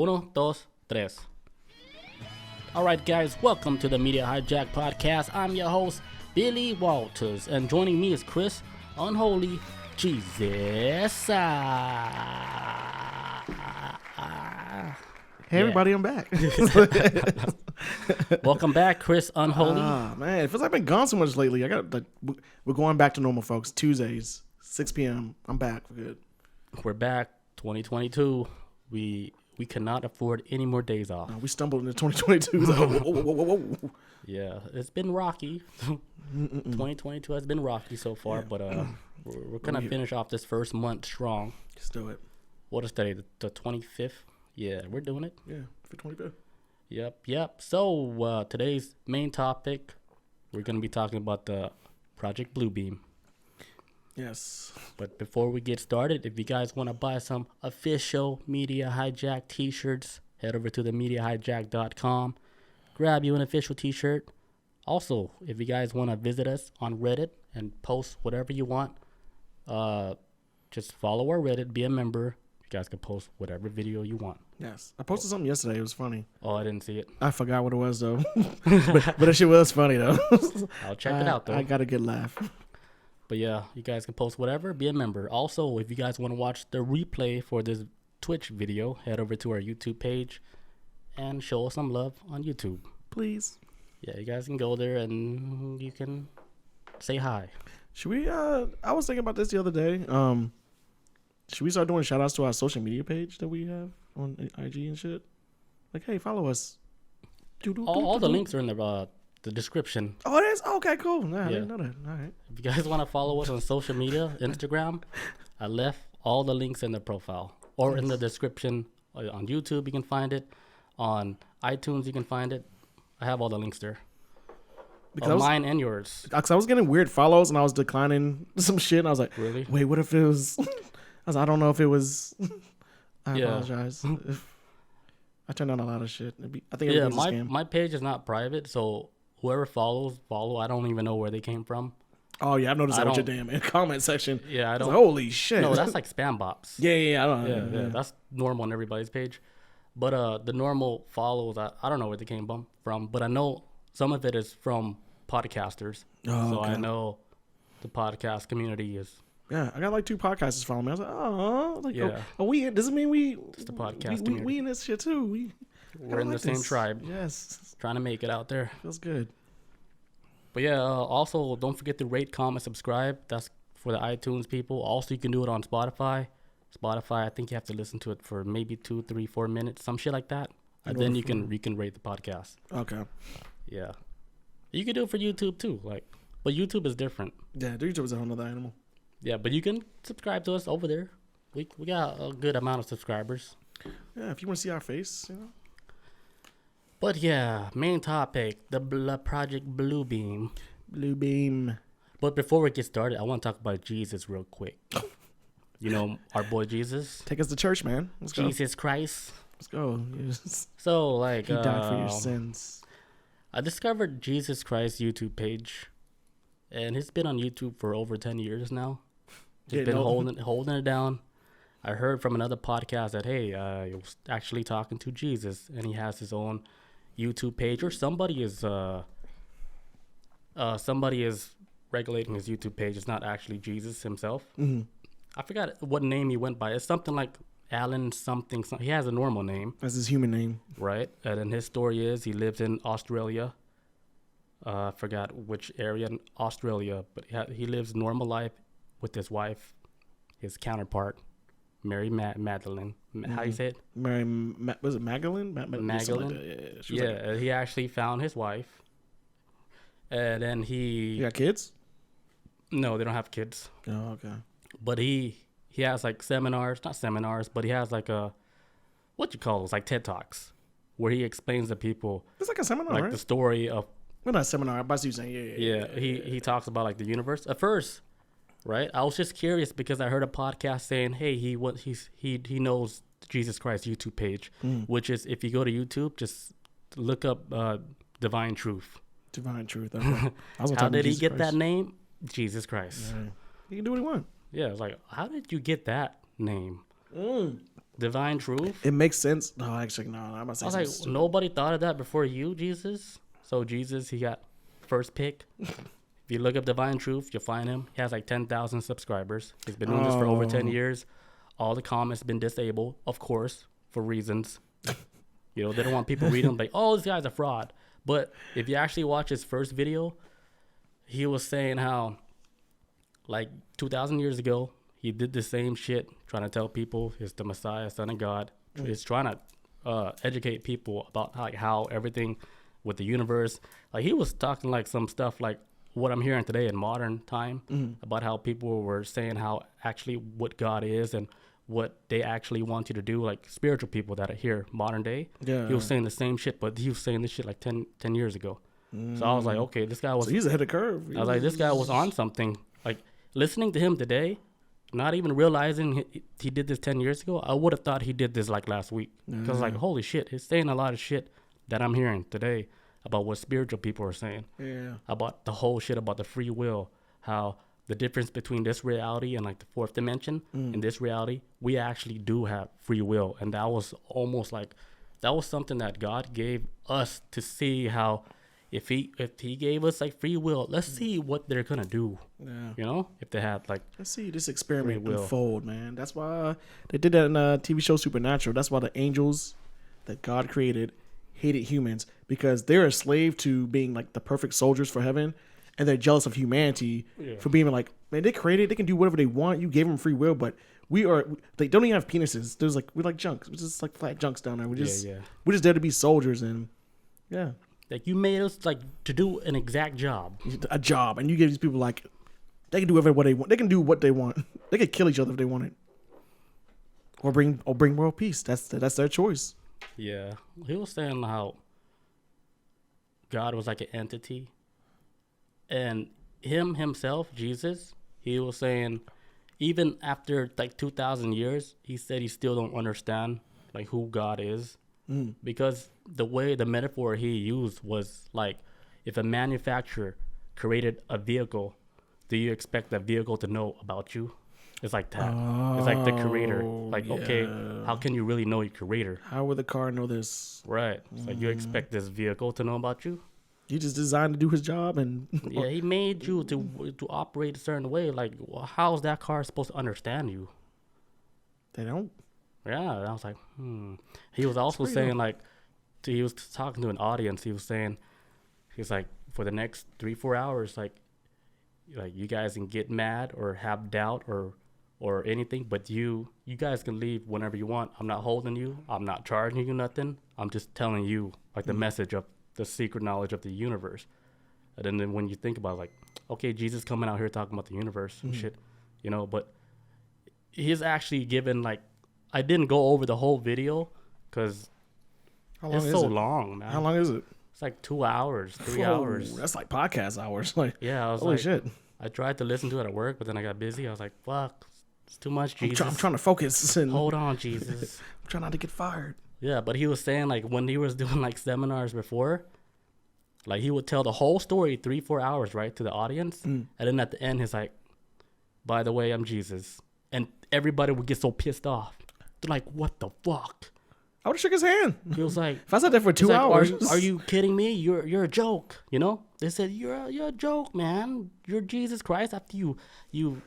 Uno, dos, tres. All right, guys, welcome to the Media Hijack Podcast. I'm your host, Billy Walters, and joining me is Chris Unholy Jesus. Hey everybody, I'm back. Welcome back, Chris Unholy. Man, it feels like I've been gone so much lately. We're going back to normal, folks. Tuesdays, 6 p.m. I'm back for good. We're back, 2022. We cannot afford any more days off. We stumbled into 2022. So, whoa. Yeah, it's been rocky. 2022 has been rocky so far, Yeah. but we're gonna finish off this first month strong. Let's do it. What is today? The 25th? Yeah, we're doing it. Yeah, for 25th. Yep. So today's main topic, we're gonna be talking about the Project Bluebeam. Yes. But before we get started, if you guys want to buy some official Media Hijack t-shirts, head over to themediahijack.com. Grab you an official t-shirt. Also, if you guys want to visit us on Reddit and post whatever you want, just follow our Reddit, be a member. You guys can post whatever video you want. Yes. I posted something yesterday. It was funny. Oh, I didn't see it. I forgot what it was, though. but that shit was funny, though. I'll check it out, though. I got a good laugh. But yeah, you guys can post whatever, be a member. Also, if you guys want to watch the replay for this Twitch video, head over to our YouTube page and show us some love on YouTube. Please. Yeah, you guys can go there and you can say hi. Should we, I was thinking about this the other day. Should we start doing shout outs to our social media page that we have on IG and shit? Like, hey, follow us. All the links are in the description. Oh, it is? Okay, cool. Nah, Yeah. I didn't know that. All right. If you guys want to follow us on social media, Instagram, I left all the links in the profile or in the description. On YouTube, you can find it. On iTunes, you can find it. I have all the links there. Because mine and yours. Because I was getting weird follows and I was declining some shit. And I was like, Really? wait, what if it was... I was like, I don't know if it was... I Yeah. apologize. I turned on a lot of shit. I think it was a scam. my page is not private, so whoever follow. I don't even know where they came from. Oh, yeah, I've noticed I that with don't- your damn comment section. Yeah, I It's don't. like, holy shit. No, that's like spam bots. Yeah, I don't know. Yeah, that's normal on everybody's page. But the normal follows, I don't know where they came from, but I know some of it is from podcasters. Oh, so okay. I know the podcast community is Yeah, I got like 2 podcasters following me. I was like, oh, like, Yeah. does it mean we... It's the podcast we community. in this shit too. We're in the same tribe. Yes. Trying to make it out there. Feels good. But yeah, also don't forget to rate, comment, subscribe. That's for the iTunes people. Also, you can do it on Spotify. I think you have to listen to it for maybe 2, 3, 4 minutes, some shit like that. And then you can rate the podcast. Okay. Yeah. You can do it for YouTube too. But YouTube is different. Yeah, YouTube is a whole nother animal. Yeah, but you can subscribe to us over there. We got a good amount of subscribers. Yeah, if you want to see our face, you know. But yeah, main topic, the Project Bluebeam. Bluebeam. But before we get started, I want to talk about Jesus real quick. You know, our boy Jesus. Take us to church, man. Let's go. Jesus Christ. Let's go. Yes. So, He died for your sins. I discovered Jesus Christ YouTube page, and he's been on YouTube for over 10 years now. He's been holding it down. I heard from another podcast that, hey, he was actually talking to Jesus, and he has his own YouTube page, or somebody is regulating his YouTube page. It's not actually Jesus himself. Mm-hmm. I forgot what name he went by. It's something like Alan something. He has a normal name. That's his human name. Right. And then his story is he lives in Australia. I forgot which area in Australia, but he lives normal life with his wife, his counterpart, Mary Magdalene. How you say it? Was it Magdalene? Magdalene. Like Yeah, he actually found his wife. And then You got kids? No, they don't have kids. Oh, okay. But he has like not seminars, but he has like what you call those, like TED Talks, where he explains to people It's like a seminar, like right? the story of. Well, not a seminar. I was saying, yeah. He talks about like the universe. At first, right, I was just curious because I heard a podcast saying, hey, he knows Jesus Christ YouTube page, which is, if you go to YouTube, just look up Divine Truth. Divine Truth. Okay. How did he get that name? Jesus Christ. Yeah. He can do what he wants. Yeah, it's like, how did you get that name? Divine truth. It makes sense. No, actually, no. I'm not saying. I was like, nobody thought of that before you, Jesus. So Jesus, he got first pick. If you look up Divine Truth, you'll find him. He has like 10,000 subscribers. He's been doing this for over 10 years. All the comments have been disabled, of course, for reasons. You know, they don't want people reading them like, oh, this guy's a fraud. But if you actually watch his first video, he was saying how, like, 2,000 years ago, he did the same shit, trying to tell people he's the Messiah, Son of God. He's trying to educate people about like how everything with the universe. Like, he was talking like some stuff like what I'm hearing today in modern time about how people were saying how actually what God is and what they actually want you to do, like spiritual people that are here modern day. Yeah, he was saying the same shit, but he was saying this shit like 10 years ago. So I was like, okay, this guy was... So he's ahead of the curve. I was like, this guy was on something. Like, listening to him today, not even realizing he did this 10 years ago, I would have thought he did this like last week. Because like, holy shit, he's saying a lot of shit that I'm hearing today about what spiritual people are saying. Yeah. About the whole shit about the free will, how the difference between this reality and like the fourth dimension, in this reality, we actually do have free will. And that was almost like, that was something that God gave us to see how if he gave us like free will, let's see what they're gonna do. Yeah. You know, if they had like, let's see this experiment unfold, man. That's why they did that in a TV show Supernatural. That's why the angels that God created hated humans, because they're a slave to being like the perfect soldiers for heaven, and they're jealous of humanity for being like, man, they created, they can do whatever they want. You gave them free will, but we are, they don't even have penises. There's like, we're like junks. We're just like flat junks down there. We're just there to be soldiers, and like, you made us like to do an exact job. A job, and you give these people like, they can do whatever they want. They can do what they want. They could kill each other if they wanted, or bring world peace. That's their choice. Yeah, he was saying how God was like an entity, and himself, Jesus, he was saying even after like 2,000 years, he said he still don't understand like who God is. Because the way the metaphor he used was like, if a manufacturer created a vehicle, do you expect that vehicle to know about you? It's like that. It's like the creator. Like, okay, how can you really know your creator? How would the car know this? Right. It's like, you expect this vehicle to know about you? He just designed to do his job, and yeah, he made you to operate a certain way. Like, well, how is that car supposed to understand you? They don't. Yeah, and I was like, He was also saying, like, he was talking to an audience. He was saying, he's like, for the next 3-4 hours, like you guys can get mad or have doubt or anything, but you guys can leave whenever you want. I'm not holding you. I'm not charging you nothing. I'm just telling you, like, the message of the secret knowledge of the universe. And then when you think about it, like, okay, Jesus coming out here talking about the universe and shit, you know, but he's actually given, like, I didn't go over the whole video because it's so long, man. How long is it? It's like 2 hours, 3 hours. That's like podcast hours. Like, yeah, I was holy like, shit. I tried to listen to it at work, but then I got busy. I was like, fuck, it's too much, Jesus. I'm trying to focus. And hold on, Jesus. I'm trying not to get fired. Yeah, but he was saying, like, when he was doing like seminars before, like, he would tell the whole story 3-4 hours, right, to the audience. And then at the end, he's like, by the way, I'm Jesus. And everybody would get so pissed off. They're like, what the fuck? I would have shook his hand. He was like, if I sat there for 2 hours. Are you kidding me? You're a joke, you know? They said, you're a joke, man. You're Jesus Christ. After you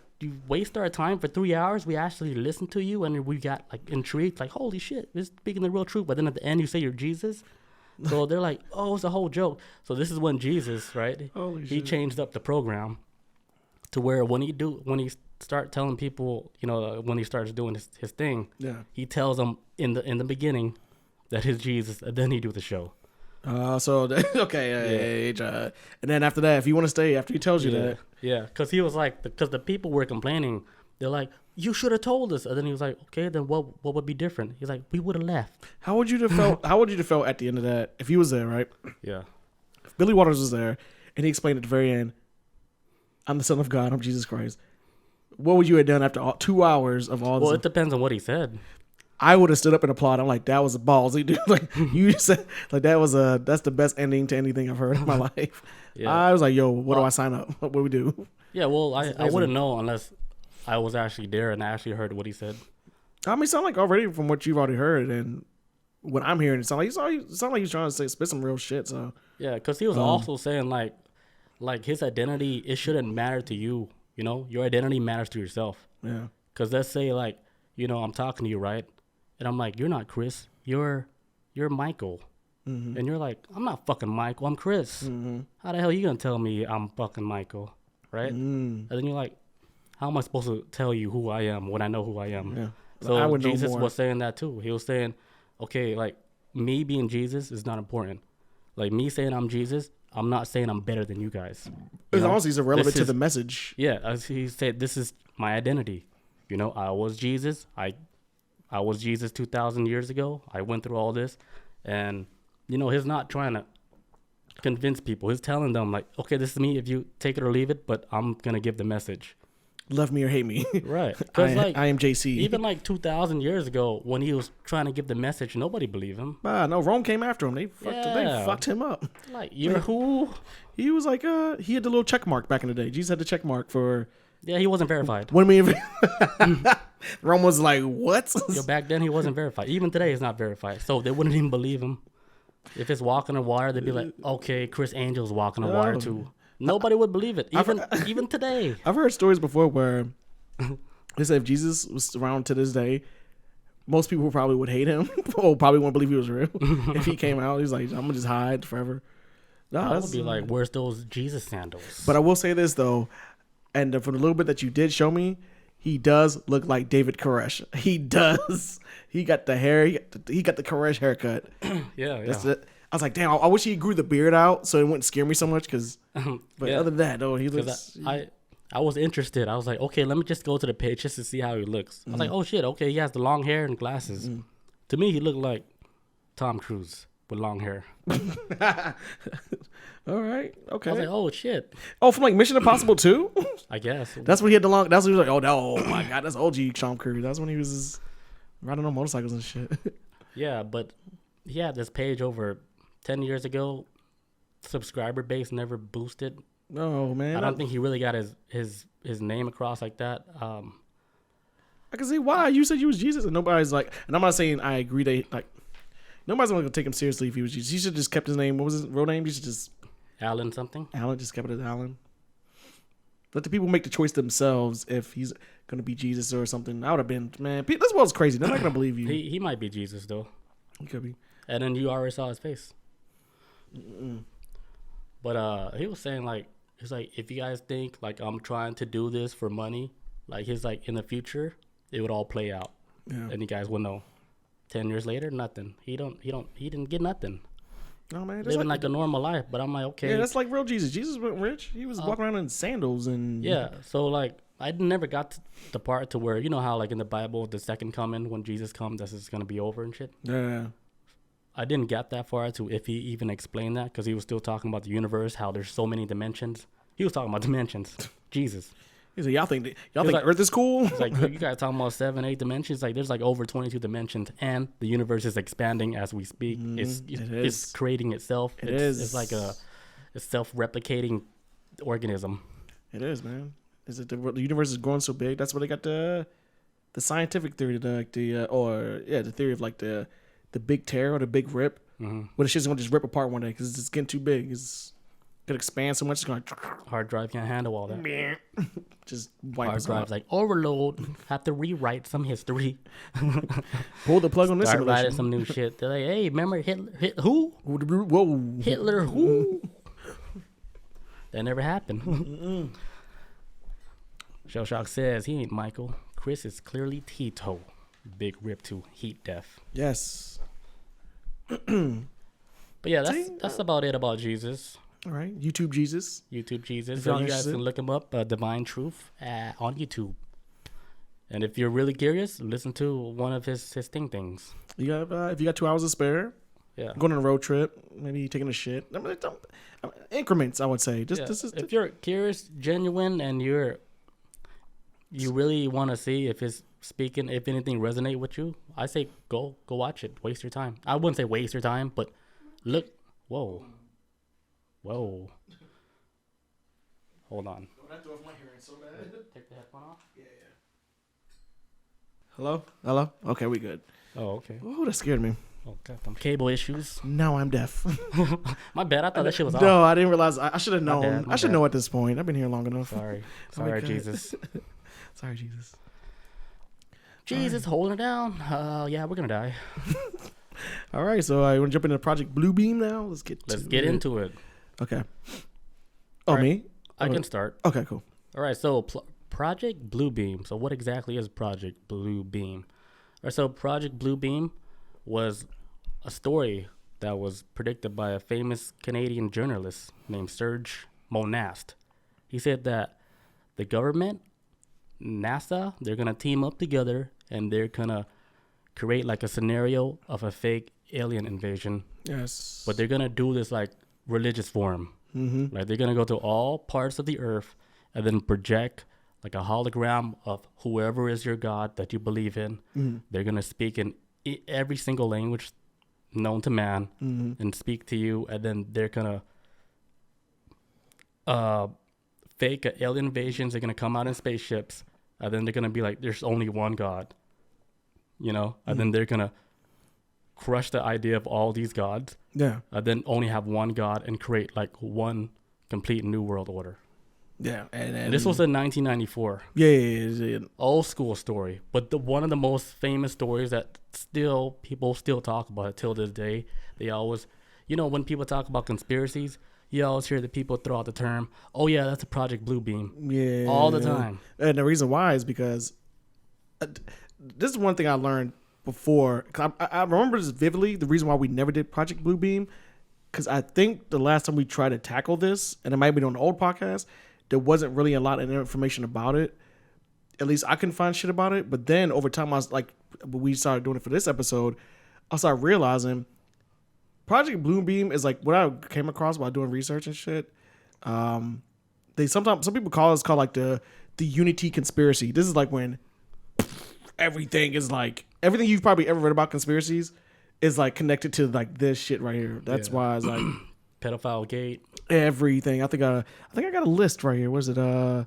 waste our time for 3 hours, we actually listen to you, and we got like intrigued, like, holy shit, this is speaking the real truth. But then at the end, you say you're Jesus. So they're like, oh, it's a whole joke. So this is when Jesus, right? He changed up the program to where when he start telling people, you know, when he starts doing his thing, he tells them in the beginning that he's Jesus, and then he do the show. Okay, and then after that, if you want to stay after he tells you that, because he was like, because the people were complaining, they're like, you should have told us, and then he was like, okay, then what would be different? He's like, we would have left. How would you have felt? How would you have felt at the end of that if he was there, right? Yeah, if Billy Waters was there and he explained at the very end, I'm the Son of God, I'm Jesus Christ. What would you have done after 2 hours of all this? Well, it depends on what he said. I would have stood up and applauded. I'm like, that was a ballsy, dude. Like, you said, like, that's the best ending to anything I've heard in my life. I was like, yo, what do I sign up? What do we do? Yeah, well, I wouldn't know unless I was actually there and I actually heard what he said. I mean, it sound like already from what you've already heard and what I'm hearing, it sound like he's trying to spit some real shit. So Yeah, because he was also saying like his identity, it shouldn't matter to you. You know, your identity matters to yourself. Yeah. Because let's say like, you know, I'm talking to you, right? And I'm like, you're not Chris. You're Michael. Mm-hmm. And you're like, I'm not fucking Michael. I'm Chris. Mm-hmm. How the hell are you gonna tell me I'm fucking Michael, right? And then you're like, how am I supposed to tell you who I am when I know who I am? Yeah. So Jesus was saying that too. He was saying, okay, like me being Jesus is not important. Like me saying I'm Jesus, I'm not saying I'm better than you guys. It's honestly irrelevant to the message. Yeah, as he said, this is my identity. You know, I was Jesus. I was Jesus 2,000 years ago. I went through all this, and you know, he's not trying to convince people. He's telling them like, okay, this is me. If you take it or leave it, but I'm gonna give the message. Love me or hate me. Right. Because like I am JC. Even like 2,000 years ago, when he was trying to give the message, nobody believed him. No, Rome came after him. They fucked him up. Like, you're who? He was like, he had the little check mark back in the day. Jesus had the check mark for. Yeah, he wasn't verified. Rome was like, what? Yo, back then he wasn't verified. Even today he's not verified. So they wouldn't even believe him. If it's walking on water, they'd be like, okay, Chris Angel's walking on water too. Nobody would believe it, even today. I've heard stories before where they said if Jesus was around to this day, most people probably would hate him or probably wouldn't believe he was real. If he came out, he's like, I'm going to just hide forever. No, I would be like, where's those Jesus sandals? But I will say this, though, and for the little bit that you did show me, he does look like David Koresh. He does. He got the hair. He got the Koresh haircut. Yeah. That's it. I was like, damn, I wish he grew the beard out so it wouldn't scare me so much. But other than that, though, he looks. I was interested. I was like, okay, let me just go to the page just to see how he looks. I was like, oh shit, okay, he has the long hair and glasses. To me, he looked like Tom Cruise with long hair. All right, okay. I was like, oh shit. Oh, from like Mission Impossible 2? I guess. That's when he had the long. That's when he was like, oh my god, that's OG Tom Cruise. That's when he was riding on motorcycles and shit. Yeah, but he had this page over 10 years ago. Subscriber base never boosted. No, man. I don't think he really got his name across like that. I can see why. You said you was Jesus, and nobody's like. And I'm not saying I agree that like nobody's gonna take him seriously if he was Jesus. He should just kept his name. What was his real name? He should just Alan something. Alan, just kept it as Alan. Let the people make the choice themselves if he's gonna be Jesus or something. I would have been, man. This world's crazy. They're not gonna believe you. He might be Jesus though. He could be. And then you already saw his face. But he was saying like, he's like, if you guys think like I'm trying to do this for money, like he's like in the future it would all play out, and you guys will know. 10 years later, nothing. He didn't get nothing. No, man, living like a normal life. But I'm like, okay. Yeah, that's like real Jesus. Jesus went rich. He was walking around in sandals and. Yeah, so like I never got to the part to where, you know how like in the Bible the second coming when Jesus comes, this is gonna be over and shit. Yeah. I didn't get that far to if he even explained that, because he was still talking about the universe, how there's so many dimensions. He was talking about dimensions. Jesus. He's like, y'all think like, Earth is cool? It's like, you guys talking about 7, 8 dimensions. Like, there's like over 22 dimensions, and the universe is expanding as we speak. It's creating itself. It's like a self-replicating organism. It is, man. Is it the universe is growing so big? That's why they got the scientific theory, the theory of like the big tear or the big rip. Where the shit's gonna just rip apart one day because it's getting too big. It's gonna expand so much. It's gonna hard drive can't handle all that. Just wipe hard drive's like overload. Have to rewrite some history. Pull the plug on this. Start writing some new shit. They're like, hey, remember Hitler? Who? Whoa. Hitler who? That never happened. Shell Shock says he ain't Michael. Chris is clearly Tito. Big rip to heat death. Yes. But yeah, that's about it about Jesus. All right, YouTube Jesus. So you guys can look him up, Divine Truth, on YouTube. And if you're really curious, listen to one of his things. You got if you got 2 hours to spare, going on a road trip, maybe taking a shit. Increments, I would say. If you're curious, genuine, and you really want to see if his speaking, if anything resonate with you, I say go watch it. Waste your time. I wouldn't say waste your time, but look. Whoa. Hold on. Don't have to off my hearing so bad. Take the headphone off? Yeah. Hello? Hello? Okay, we good. Oh, okay. Oh, that scared me. Oh, got them cable issues. Now I'm deaf. My bad. I thought that shit was off. No, I didn't realize. I should have My known. bad, my I should bad. know at this point. I've been here long enough. Sorry. Oh my Sorry, God. Jesus. Sorry, Jesus. Jesus holding it down. Yeah, we're gonna die. All right, so I want to jump into Project Bluebeam now. Let's get into it. Okay. Oh, All right. me? I can start. Okay, cool. All right, so Project Bluebeam. So what exactly is Project Bluebeam? All right, so Project Bluebeam was a story that was predicted by a famous Canadian journalist named Serge Monast. He said that the government, NASA, they're going to team up together and they're going to create like a scenario of a fake alien invasion. Yes. But they're going to do this like religious form. Mm-hmm. Like they're going to go to all parts of the earth and then project like a hologram of whoever is your God that you believe in. Mm-hmm. They're going to speak in every single language known to man and speak to you. And then they're going to fake alien invasions. They're going to come out in spaceships. And then they're going to be like, there's only one God, you know? And then they're going to crush the idea of all these gods. Yeah. And then only have one God and create like one complete new world order. Yeah. And this was in 1994. Yeah. Old school story. But one of the most famous stories that people still talk about it till this day. They always, you know, when people talk about conspiracies, you always hear the people throw out the term, oh yeah, that's a Project Bluebeam. Yeah. All the time. And the reason why is because this is one thing I learned before. Cause I remember this vividly. The reason why we never did Project Bluebeam, because I think the last time we tried to tackle this, and it might have been on the old podcast, there wasn't really a lot of information about it. At least I couldn't find shit about it. But then over time, I was like, when we started doing it for this episode, I started realizing Project Bluebeam is like what I came across while doing research and shit. Some people call it like the Unity conspiracy. This is like when everything you've probably ever read about conspiracies is like connected to like this shit right here. That's why it's like pedophile gate. Everything. I think I got a list right here. Was it it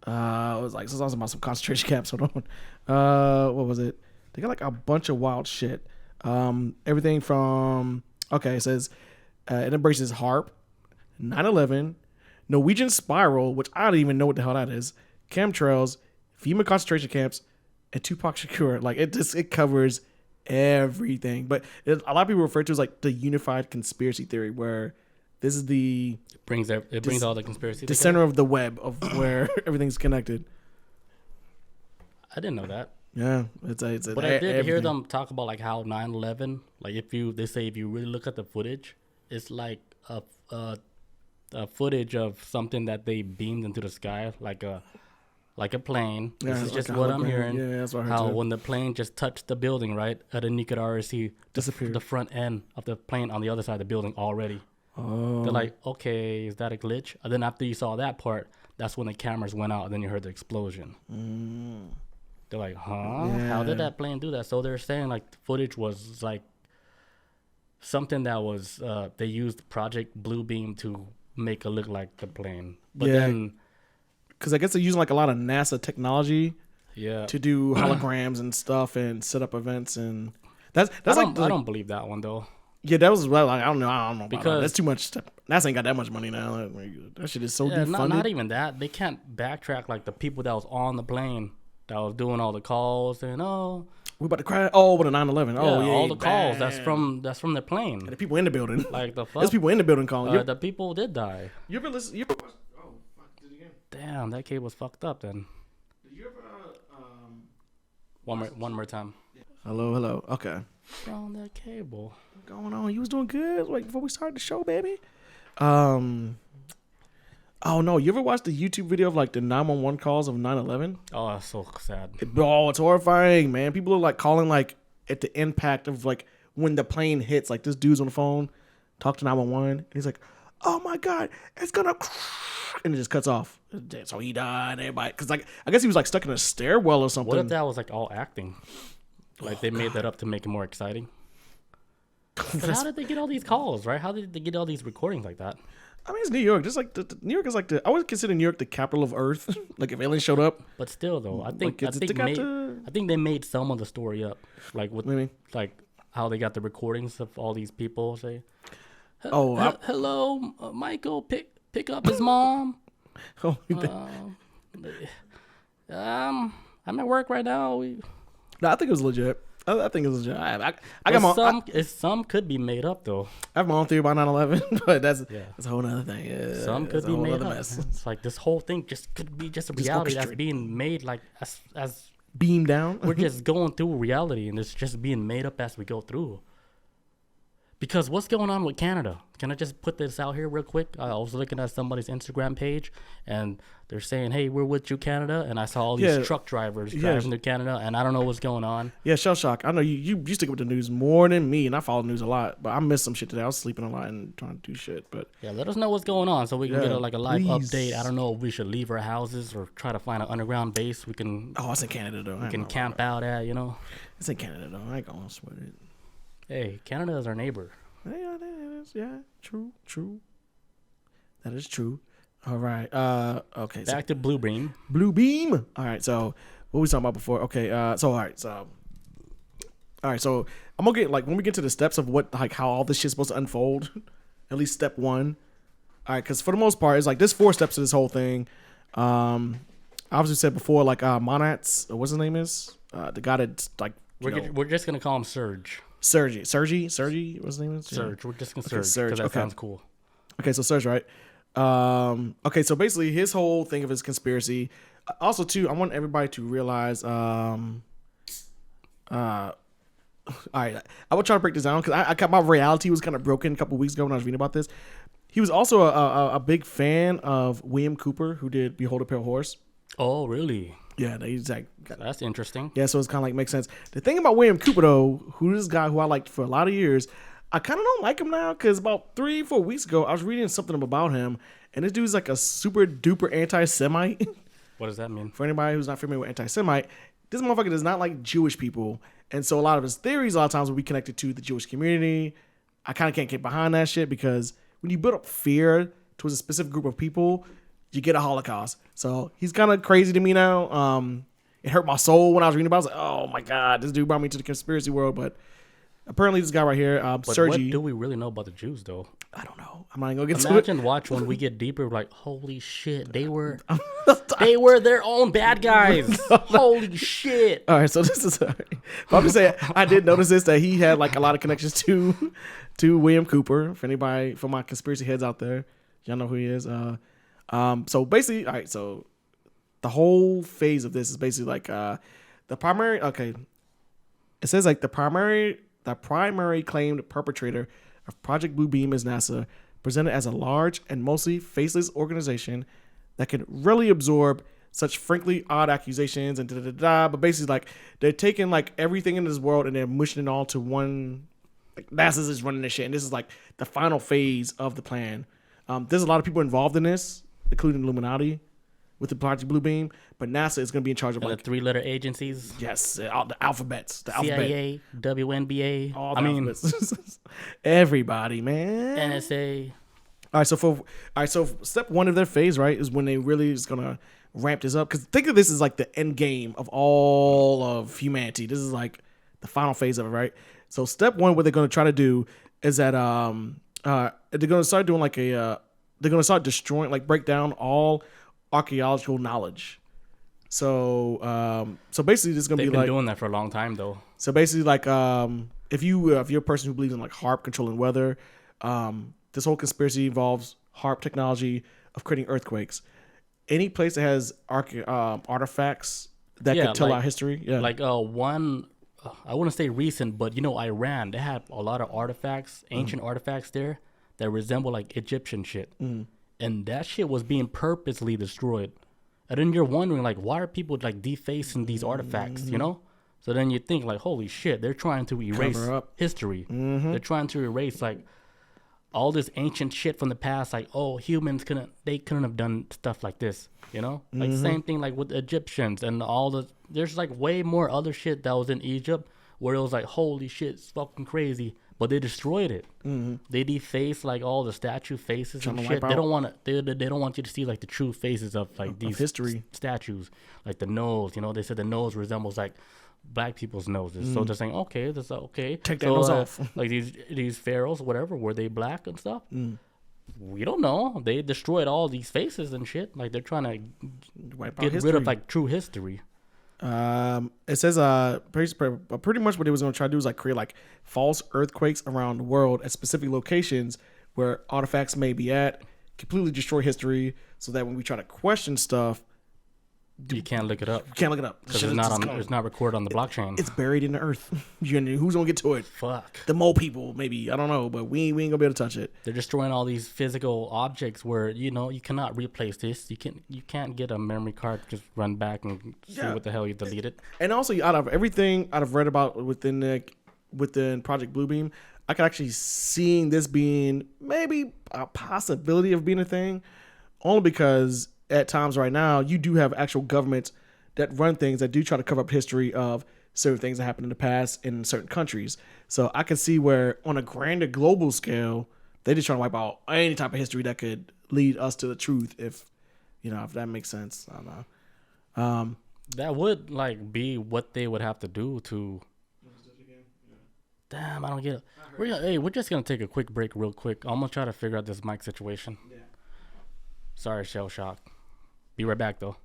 was like something about some concentration camps. Hold on. What was it? They got like a bunch of wild shit. Everything from it says it embraces HARP, 9/11, Norwegian Spiral, which I don't even know what the hell that is, chemtrails, FEMA concentration camps, and Tupac Shakur. Like it covers everything. But a lot of people refer to it as like the unified conspiracy theory, where this is it brings all the conspiracy. The center of the web of where everything's connected. I didn't know that. Yeah, it's but I did hear them talk about like how 9/11, like they say if you really look at the footage, it's like a footage of something that they beamed into the sky, like a plane. Yeah, this is just like what I'm hearing. Yeah, that's what I heard how too. when the plane just touched the building, right, and then you could already see disappear the front end of the plane on the other side of the building already. Oh. They're like, okay, is that a glitch? And then after you saw that part, that's when the cameras went out, and then you heard the explosion. They're like, huh? Yeah. How did that plane do that? So they're saying like the footage was like something that was they used Project Bluebeam to make it look like the plane. But then, because I guess they're using like a lot of NASA technology, to do holograms and stuff and set up events, and that's I don't believe that one though. Yeah, that was like I don't know because that's too much. NASA ain't got that much money now. That shit is so defunded. Not even that. They can't backtrack like the people that was on the plane that was doing all the calls and we're about to crash. Oh, with a 9/11. Oh yeah, all the calls. That's from the plane. And the people in the building. Like the fuck. There's people in the building calling. The people did die. You ever listen? You ever watch? Oh fuck! Did it again? Damn, that kid was fucked up then. Did you ever? One more time. Hello. Okay. On that cable. What's going on? You was doing good. Like before we started the show, baby. Oh no! You ever watched the YouTube video of like the 911 calls of 9/11? Oh, that's so sad. It's horrifying, man. People are like calling like at the impact of like when the plane hits. Like this dude's on the phone, talk to 911, and he's like, "Oh my god, it's gonna," and it just cuts off. So he died. Everybody, because like I guess he was like stuck in a stairwell or something. What if that was like all acting? Like they made that up to make it more exciting. How did they get all these calls? Right? How did they get all these recordings like that? I mean, it's New York. Just like New York is like I would consider New York the capital of Earth. Like if aliens showed up. But still, though, I think Like, I think they made some of the story up, like with Maybe. like how they got the recordings of all these people say, Oh, hello, Michael, pick up his mom. Oh, I'm at work right now. no, I think it was legit. I think it was legit. I got my Some could be made up though. I have my own theory about 9/11, but that's a whole other thing. Yeah, Some could be made up. Mess. It's like this whole thing just could be just a reality that's being made like as beam down. we're just going through reality and it's just being made up as we go through. Because what's going on with Canada? Can I just put this out here real quick? I was looking at somebody's Instagram page, and they're saying, "Hey, we're with you, Canada." And I saw all these truck drivers driving to Canada, and I don't know what's going on. Yeah, shell shock. I know you stick with the news more than me, and I follow the news a lot. But I missed some shit today. I was sleeping a lot and trying to do shit. But yeah, let us know what's going on so we can get a live update. I don't know if we should leave our houses or try to find an underground base we can. Oh, it's in Canada though. We can camp out at. It's in Canada though. I ain't gonna sweat it. Hey, Canada is our neighbor. Yeah, that is. Yeah, true. That is true. All right. Okay. Back to Bluebeam. Bluebeam. All right. So what we talking about before? Okay. So all right. So I'm gonna get when we get to the steps of what how all this shit's supposed to unfold. At least step one. All right. Because for the most part, it's there's 4 steps to this whole thing. Obviously said before Monast. What's his name is? The guy that's we're just gonna call him Serge. Serge, what's his name? Serge. We're just gonna Serge because that sounds cool. Okay, so Serge, right? Okay, so basically his whole thing of his conspiracy. Also, too, I want everybody to realize. All right, I will try to break this down because my reality was kind of broken a couple weeks ago when I was reading about this. He was also a big fan of William Cooper, who did Behold a Pale Horse. Oh, really? Yeah, that's interesting. Yeah, so it's kind of makes sense. The thing about William Cooper, though, who is this guy who I liked for a lot of years, I kind of don't like him now because about 3-4 weeks ago, I was reading something about him, and this dude's a super duper anti-Semite. What does that mean? For anybody who's not familiar with anti-Semite, this motherfucker does not like Jewish people, and so a lot of his theories a lot of times will be connected to the Jewish community. I kind of can't get behind that shit because when you build up fear towards a specific group of people, you get a Holocaust. So he's kind of crazy to me now. It hurt my soul when I was reading about it. I was like, oh my God, this dude brought me to the conspiracy world. But apparently this guy right here, Serge. What do we really know about the Jews, though? I don't know. I'm not going to get to it. Imagine watch when we get deeper, holy shit, they were their own bad guys. Holy shit. All right, so this is, I'm just saying, I did notice this, that he had a lot of connections to William Cooper. For anybody, for my conspiracy heads out there, y'all know who he is. So basically, all right, so the whole phase of this is basically the primary. Okay, it says the primary claimed perpetrator of Project Bluebeam is NASA, presented as a large and mostly faceless organization that can really absorb such frankly odd accusations and But basically, they're taking everything in this world and they're mushing it all to one. NASA's just running this shit, and this is the final phase of the plan. There's a lot of people involved in this, including Illuminati with the Project Bluebeam, but NASA is going to be in charge of the 3-letter agencies. Yes, all the alphabets, the CIA, alphabet. WNBA, all the alphabets. Everybody, man. NSA. All right, so step 1 of their phase, right, is when they really is going to ramp this up. Because think of this as the end game of all of humanity. This is the final phase of it, right? So step 1, what they're going to try to do is that they're going to start doing they're going to start destroying, break down all archaeological knowledge. So basically, this is going to be They've been doing that for a long time, though. So basically, if you're a person who believes in HARP controlling weather, this whole conspiracy involves HARP technology of creating earthquakes. Any place that has artifacts that could tell our history, one. I wouldn't say recent, but Iran, they had a lot of artifacts, ancient artifacts there that resemble Egyptian shit. And that shit was being purposely destroyed. And then you're wondering why are people defacing these artifacts, So then you think holy shit, they're trying to erase history. They're trying to erase all this ancient shit from the past, humans couldn't have done stuff like this, Same thing with the Egyptians and there's way more other shit that was in Egypt where it was holy shit, it's fucking crazy. but they destroyed it. Mm-hmm. They defaced like all the statue faces and Trying to shit. wipe They out- don't want to. They don't want you to see like the true faces of like Of these history. statues, like the nose. You know, they said the nose resembles like black people's noses. So they're saying, okay, this is okay. Take that so, nose off. Like these pharaohs, whatever, were they black and stuff? Mm. We don't know. They destroyed all these faces and shit. Like they're trying to Wipe out get history. rid of like true history. It says pretty much what they was gonna try to do is like create like false earthquakes around the world at specific locations where artifacts may be at, completely destroy history, so that when we try to question stuff, You can't look it up you can't look it up because Shit, it's not just on. gone. It's not recorded on the blockchain. It's buried in the earth. Who's gonna get to it? Fuck. The mole people, maybe. I don't know, but we ain't gonna be able to touch it. They're destroying all these physical objects where you cannot replace this. You can't get a memory card, just run back and see what the hell you deleted. And also, out of everything I've read about within Project Bluebeam, I could actually seeing this being maybe a possibility of being a thing, only because at times right now you do have actual governments that run things that do try to cover up history of certain things that happened in the past in certain countries. So I can see where on a grander global scale, they just trying to wipe out any type of history that could lead us to the truth. If that makes sense. I don't know. That would like be what they would have to do to. Damn, I don't get it. We're just gonna take a quick break, real quick. I'm gonna try to figure out this mic situation. Yeah. Sorry, shell shock. Be right back though.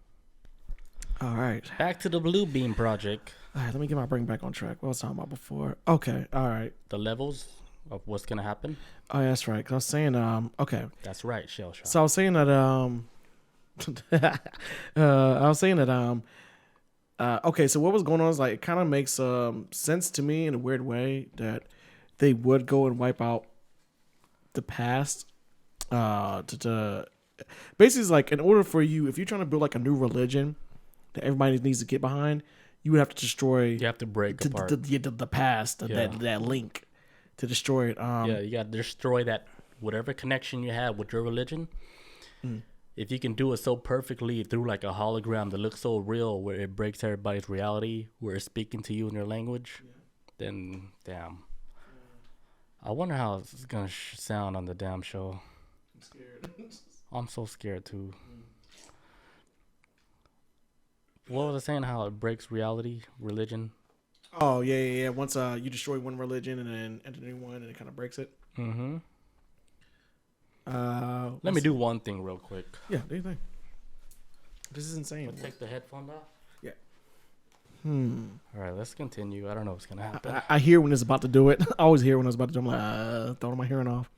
All right. Back to the Bluebeam project. All right, let me get my brain back on track. What was I talking about before? Okay, all right. The levels of what's gonna happen. Oh, yeah, that's right. 'Cause I was saying, okay. That's right, shell shock. So I was saying that, okay. So what was going on is like it kind of makes sense to me in a weird way that they would go and wipe out the past. To basically, it's like in order for you, if you're trying to build like a new religion that everybody needs to get behind, you would have to destroy. You have to break apart the past, that link, to destroy it. You got to destroy that whatever connection you have with your religion. If you can do it so perfectly through like a hologram that looks so real, where it breaks everybody's reality, where it's speaking to you in your language, then damn. I wonder how it's gonna sound on the damn show. I'm scared. I'm so scared too. What was I saying? How it breaks reality, religion? Oh yeah. Once you destroy one religion and then enter a new one, and it kind of breaks it. Mm-hmm. Let me do one thing real quick. Yeah, do you think? This is insane. Take the headphone off. Yeah. All right, let's continue. I don't know what's gonna happen. I hear when it's about to do it. I always hear when it's about to do it. I'm like, throwing my hearing off.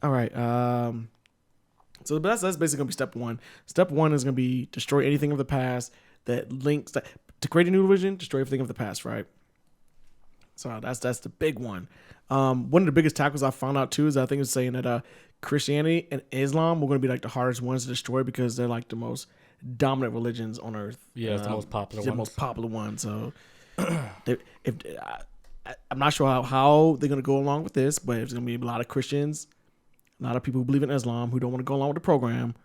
All right. So that's basically gonna be step one. Step one is gonna be destroy anything of the past that links that to create a new religion. Destroy everything of the past, right? So that's the big one. One of the biggest tackles I found out too is I think it's saying that Christianity and Islam were going to be like the hardest ones to destroy because they're like the most dominant religions on earth. Yeah, it's the most popular one. The most popular one. So I'm not sure how they're going to go along with this, but there's going to be a lot of Christians, a lot of people who believe in Islam who don't want to go along with the program.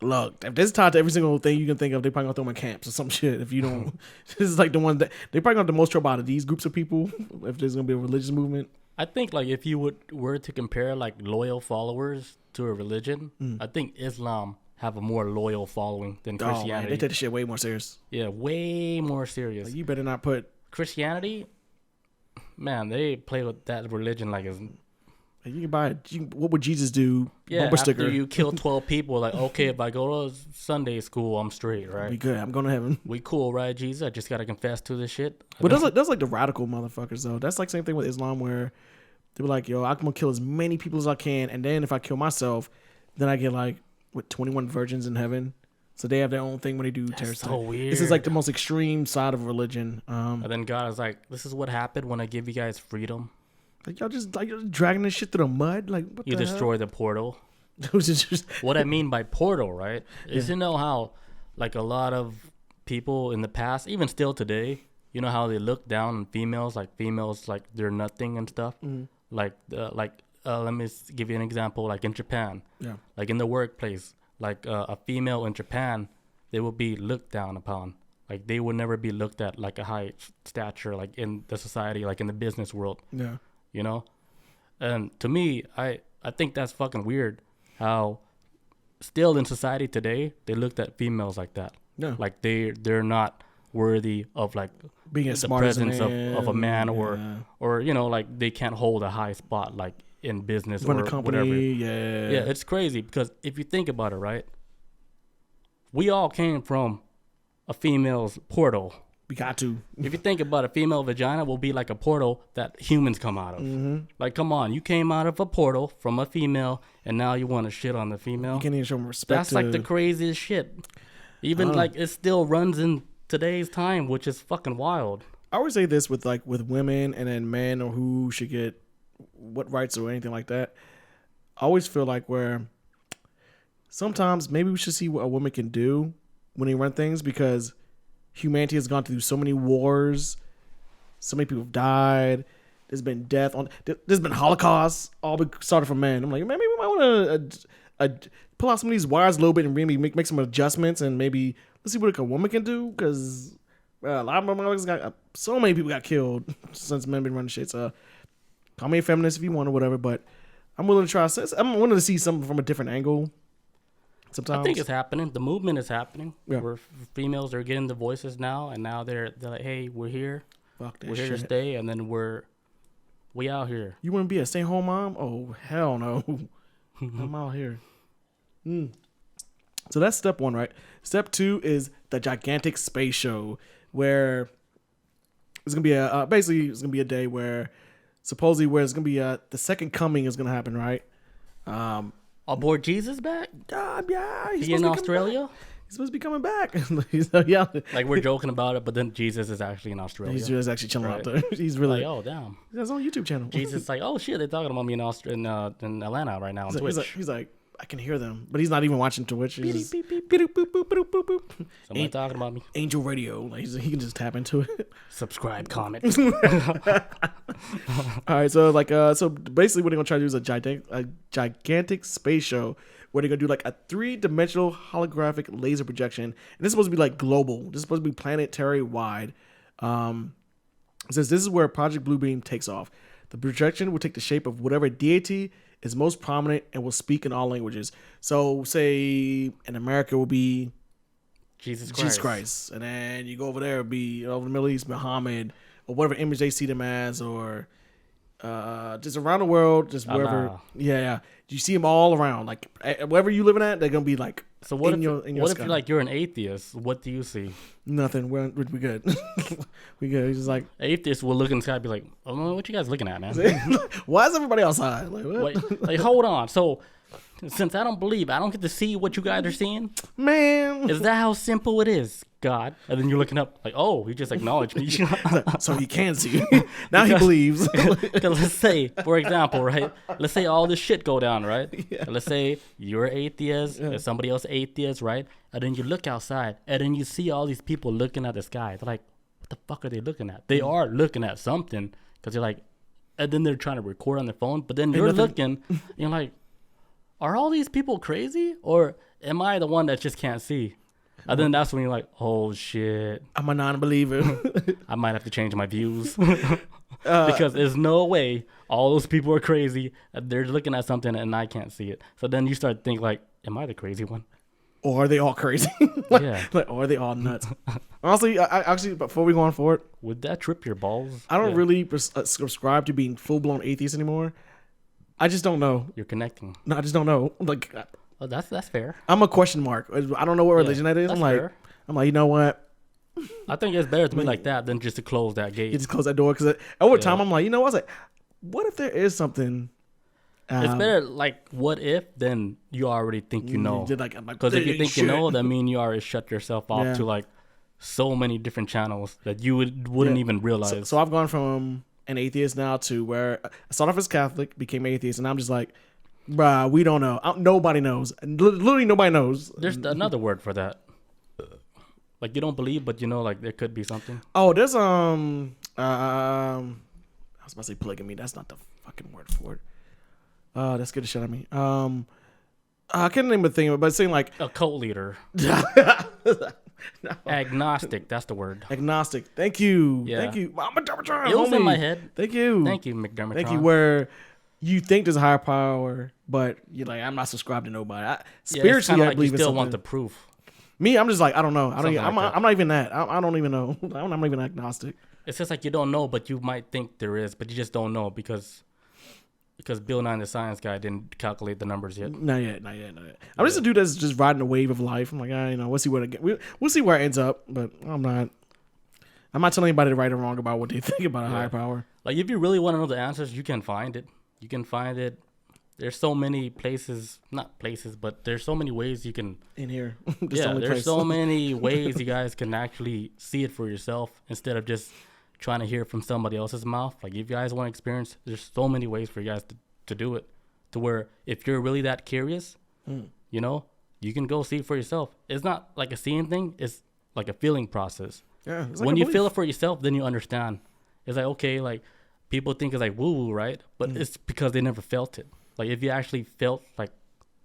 Look, if this is tied to every single thing you can think of, they probably gonna throw them in camps or some shit. If you don't, this is like the one that they probably gonna have the most trouble out of these groups of people. If there's gonna be a religious movement, I think like if you were to compare like loyal followers to a religion, I think Islam have a more loyal following than Christianity. Man, they take the shit way more serious. Yeah, way more serious. Like, you better not put Christianity. Man, they play with that religion like it's. You can buy it. What would Jesus do? Yeah, bumper after sticker. you kill 12 people, like, okay, if I go to Sunday school, I'm straight, right? Be good. I'm going to heaven. We cool, right, Jesus? I just got to confess to this shit. But that's like the radical motherfuckers, though. That's like same thing with Islam where they were like, yo, I'm going to kill as many people as I can. And then if I kill myself, then I get like, 21 virgins in heaven. So they have their own thing when they do terrorist. So weird. This is like the most extreme side of religion. And then God is like, this is what happened when I give you guys freedom. Like y'all just dragging this shit through the mud. Like what you the destroy hell? the portal. Just What I mean by portal, right? Is you know how like a lot of people in the past, even still today, you know how they look down on females like they're nothing and stuff. Like let me give you an example. Like in Japan, like in the workplace, like a female in Japan, they will be looked down upon. like they would never be looked at like a high stature, like in the society, like in the business world. Yeah. You know, and to me, I think that's fucking weird. How still in society today they looked at females like that. Yeah. Like they're not worthy of like being as the smart presence as a man, of a man, or you know, like they can't hold a high spot like in business run or a company, whatever. Yeah, it's crazy because if you think about it, right, we all came from a female's portal. We got to. If you think about a female vagina will be like a portal that humans come out of. Mm-hmm. Like, come on, you came out of a portal from a female, and now you want to shit on the female. You can't even show them respect. That's like the craziest shit. Even like it still runs in today's time, which is fucking wild. I always say this with women and then men, or who should get what rights or anything like that. I always feel like where sometimes maybe we should see what a woman can do when they run things, because humanity has gone through so many wars, so many people have died. There's been death there's been Holocaust, all started from men. I'm like, maybe we might want to pull out some of these wires a little bit and maybe make some adjustments, and maybe let's see what a woman can do, because a lot of motherfuckers so many people got killed since men been running shit. So call me a feminist if you want or whatever, but I'm willing to try. I'm willing to see something from a different angle. Sometimes I think it's happening. The movement is happening. Yeah. Where females are getting the voices now, and now they're like, hey, we're here. Fuck that we're shit. Here to stay, and then we out here. You want to be a stay-home mom? Oh hell no! I'm out here. So that's step one, right? Step two is the gigantic space show, where it's gonna be basically it's gonna be a day where supposedly where it's gonna be the second coming is gonna happen, right? Aboard Jesus back? Yeah. He's in Australia? He's supposed to be coming back. So, yeah. Like, we're joking about it, but then Jesus is actually in Australia. He's just actually chilling out there. He's really like, oh, damn. He has his own YouTube channel. Jesus is like, oh, shit, they're talking about me in Atlanta right now on Twitch. He's like, I can hear them. But he's not even watching Twitch. He's just, somebody talking about me. Angel Radio. Like, he can just tap into it. Subscribe, comment. All right, so so basically what they're gonna try to do is a gigantic space show where they're gonna do like a 3-dimensional holographic laser projection, and this is supposed to be like global. This is supposed to be planetary wide. It says this is where Project Bluebeam takes off. The projection will take the shape of whatever deity is most prominent and will speak in all languages. So say in America will be Jesus Christ, and then you go over there, it'll be over the Middle East, Muhammad, or whatever image they see them as, or just around the world, just wherever. Allah. Yeah. You see them all around, like wherever you living at, they're gonna be like. So what in if your sky. you're an atheist? What do you see? Nothing. We're good. We good. He's just like atheists will look in the sky and be like, "Oh, what you guys looking at, man? Why is everybody outside? Like, what? Wait, like, hold on. So, since I don't believe, I don't get to see what you guys are seeing. Man, is that how simple it is, God? And then you're looking up, like, oh, he just acknowledged me. So he can see. Now he believes. Because let's say, for example, right? Let's say all this shit go down, right? Yeah. Let's say you're atheist, and somebody else atheist, right? And then you look outside, and then you see all these people looking at the sky. They're like, what the fuck are they looking at? They are looking at something, because you're like, and then they're trying to record on their phone, but then you're looking, you're like, are all these people crazy, or am I the one that just can't see? And then that's when you're like, oh shit, I'm a non-believer. I might have to change my views. Because there's no way all those people are crazy. They're looking at something and I can't see it. So then you start to think like, am I the crazy one? Or are they all crazy? Yeah. Or are they all nuts? Honestly, I actually, before we go on forward, would that trip your balls? I don't really subscribe to being full-blown atheist anymore. I just don't know. You're connecting. No, I just don't know. Like, oh, that's fair. I'm a question mark. I don't know what religion that is. I'm like, you know what? I think it's better to be like that than just to close that gate. You just close that door, because over time I'm like, you know what? I was like, what if there is something? It's better like what if than you already think you know. Because if you think you know, that means you already shut yourself off to like so many different channels that you wouldn't even realize. So I've gone from an atheist now to where I started off as Catholic, became atheist, and I'm just like, bruh, we don't know. Nobody knows. Literally nobody knows. There's another word for that. Like you don't believe, but you know, like there could be something. Oh, there's I was about to say polygamy. That's not the fucking word for it. That scared the shit out of me. I can't name a thing, but it's saying like a cult leader. No. Agnostic. That's the word. Agnostic. Thank you. Yeah. Thank you. I'm a Dermatron. It was homie. in my head. Thank you. Thank you, McDermott. Thank you. Where you think there's a higher power, but you're like, I'm not subscribed to nobody. Spiritually, I believe you still want the proof. Me, I'm just like, I don't know. I'm not even that. I don't even know. I'm not even agnostic. It's just like you don't know, but you might think there is, but you just don't know because Bill Nye the Science Guy didn't calculate the numbers yet. Not yet. I'm just a dude that's just riding the wave of life. I'm like, we'll see where we'll see where it ends up, but I'm not telling anybody to right or wrong about what they think about a higher power. Like, if you really want to know the answers, you can find it. There's so many places, not places, but there's so many ways you can. In here. There's so many ways you guys can actually see it for yourself instead of just trying to hear it from somebody else's mouth. Like, if you guys want to experience, there's so many ways for you guys to do it. To where if you're really that curious, you can go see it for yourself. It's not like a seeing thing. It's like a feeling process. Yeah. When you feel it for yourself, then you understand. It's like, okay, like, people think it's like woo-woo, right? But it's because they never felt it. Like, if you actually felt like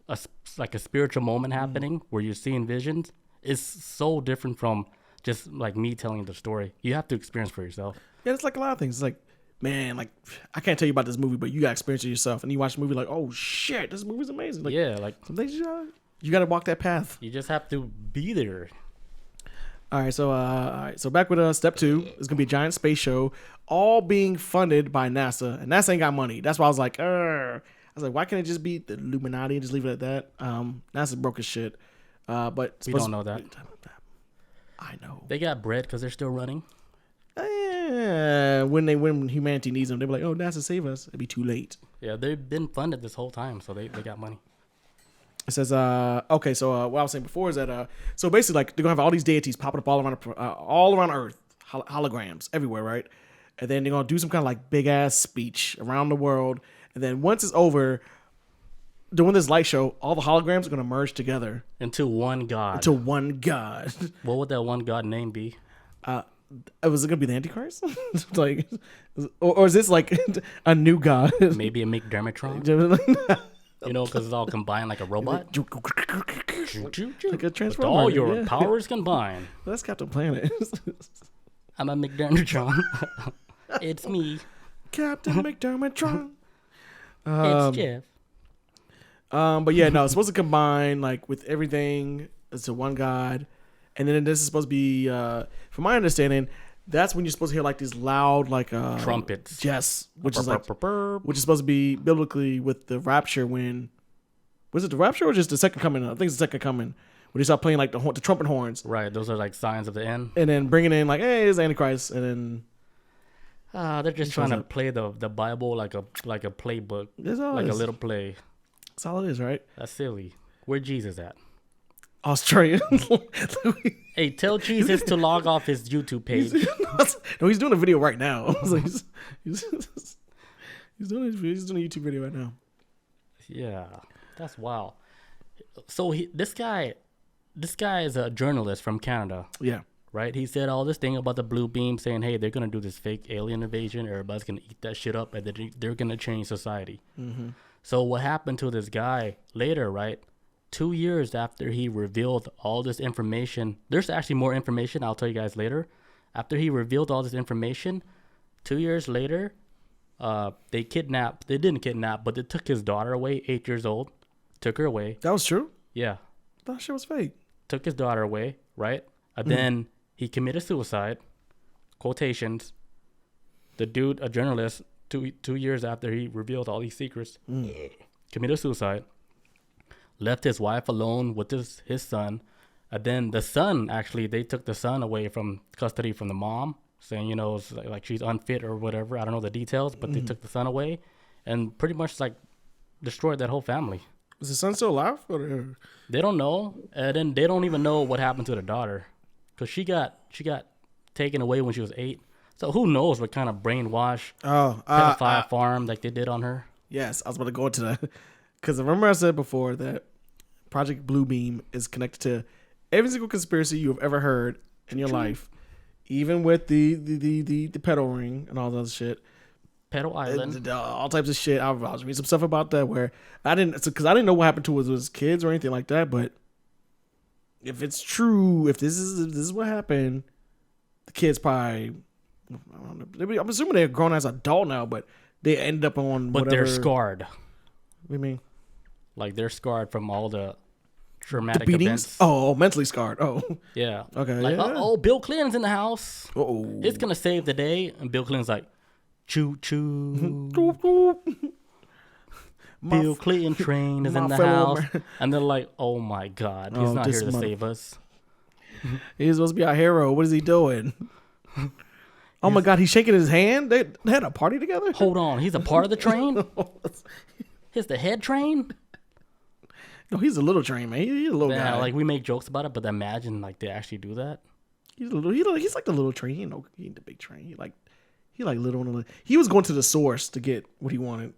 a spiritual moment happening where you're seeing visions, it's so different from just like me telling the story. You have to experience for yourself. Yeah, it's like a lot of things. It's like, man, like, I can't tell you about this movie, but you got to experience it yourself. And you watch the movie like, oh, shit, this movie's amazing. Like, yeah, like, some things you got to walk that path. You just have to be there. All right, so back with step 2. It's gonna be a giant space show, all being funded by NASA, and NASA ain't got money. That's why I was like, why can't it just be the Illuminati and just leave it at that? NASA broke as shit. But we don't know that. I know they got bread because they're still running. When humanity needs them, they'll be like, oh, NASA save us. It'd be too late. Yeah, they've been funded this whole time, so they got money. It says, okay, so what I was saying before is that, so basically, like, they're going to have all these deities popping up all around Earth, holograms everywhere, right? And then they're going to do some kind of, like, big-ass speech around the world. And then once it's over, doing this light show, all the holograms are going to merge together. Into one god. What would that one god name be? Was it going to be the Antichrist? Like, or is this, like, a new god? Maybe a McDermotron? Because it's all combined like a robot. Like a transformer. With all your powers combined. Well, that's Captain Planet. I'm a McDermotron. It's me. Captain McDermotron. It's Jeff. But yeah, no, it's supposed to combine like with everything into one god. And then this is supposed to be, from my understanding, that's when you're supposed to hear like these loud like trumpets. Yes, which is supposed to be biblically with the rapture. When was it the rapture or just the second coming? I think it's the second coming when they start playing like the trumpet horns. Right, those are like signs of the end. And then bringing in like, hey, it's Antichrist, and then they're just trying to play the Bible like a playbook, like a little play. That's all it is, right? That's silly. Where Jesus at? Australia. Hey, tell Jesus to log off his YouTube page. No, he's doing a video right now. He's doing a YouTube video right now. Yeah, that's wild. So this guy is a journalist from Canada. Yeah. Right? He said all this thing about the Bluebeam, saying, hey, they're going to do this fake alien invasion. Everybody's going to eat that shit up, and they're going to change society. Mm-hmm. So what happened to this guy later, right? 2 years after he revealed all this information, there's actually more information I'll tell you guys later. After he revealed all this information, 2 years later, they didn't kidnap, but they took his daughter away, 8 years old, took her away. That was true? Yeah. That shit was fake. Took his daughter away, right? And then he committed suicide, quotations. The dude, a journalist, 2 years after he revealed all these secrets, committed suicide. Left his wife alone with his son. And then the son, actually, they took the son away from custody from the mom, saying, it's like she's unfit or whatever. I don't know the details, but they took the son away and pretty much like destroyed that whole family. Is the son still alive? Or? They don't know. And then they don't even know what happened to the daughter because she got taken away when she was 8. So who knows what kind of brainwash pedophile farm like they did on her. Yes, I was about to go into that. Because remember I said before that Project Bluebeam is connected to every single conspiracy you have ever heard in your life, even with the pedo ring and all that shit. Pedo Island. All types of shit. I was reading some stuff about that where I didn't know what happened to his kids or anything like that, but if it's true, if this is what happened, the kid's probably, I don't know, I'm assuming they're grown as adult now, but they end up on but whatever. They're scarred. What do you mean? Like they're scarred from all the traumatic beatings? events. Oh, mentally scarred. Oh, yeah. Okay. Like, yeah. Bill Clinton's in the house. Oh, It's gonna save the day, and Bill Clinton's like, choo choo. Bill Clinton train is in the house, and they're like, "Oh my God, he's not here to save us." He's supposed to be our hero. What is he doing? Oh my God, he's shaking his hand. They had a party together. Hold on, he's a part of the train. He's the head train. No, he's a little train, man. He's a little guy. Like we make jokes about it, but imagine like they actually do that. He's like the little train. He ain't the big train. He like little. He was going to the source to get what he wanted.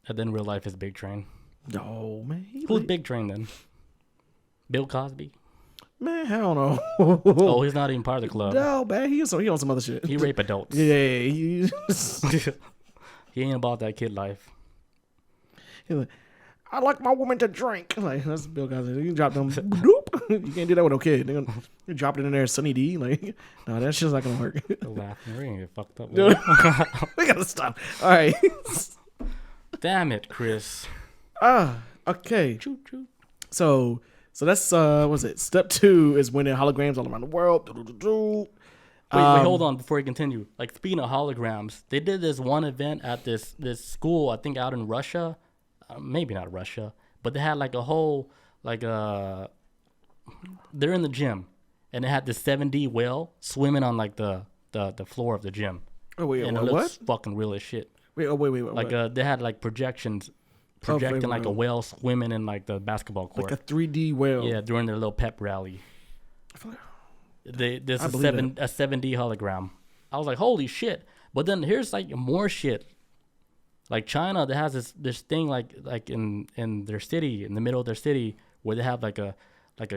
And then real life is Big Train. No, man. Who's Big Train then? Bill Cosby? Man, hell no. Oh, he's not even part of the club. No, man. He on some other shit. He rape adults. Yeah. He ain't about that kid life. He's like, I like my woman to drink. Like, that's Bill Cosby. You can drop them. Bloop. You can't do that with no kid. They're gonna drop it in there, Sunny D. Like, no, that shit's not gonna work. Laughing. We're gonna get fucked up. We gotta stop. All right. Damn it, Chris. Okay. Choo choo. So that's what's it? Step 2 is winning holograms all around the world. Wait, hold on before you continue. Like speaking of holograms, they did this one event at this school, I think out in Russia. Maybe not Russia, but they had like a whole they're in the gym and they had this 7D whale swimming on like the floor of the gym. Oh wait, and it looks fucking real as shit. Wait. Like they had like projecting like a whale swimming in like the basketball court. Like a 3D whale. Yeah, during their little pep rally. There's a 7D hologram. I was like, holy shit. But then here's like more shit. Like China, that has this thing like in their city, in the middle of their city, where they have like a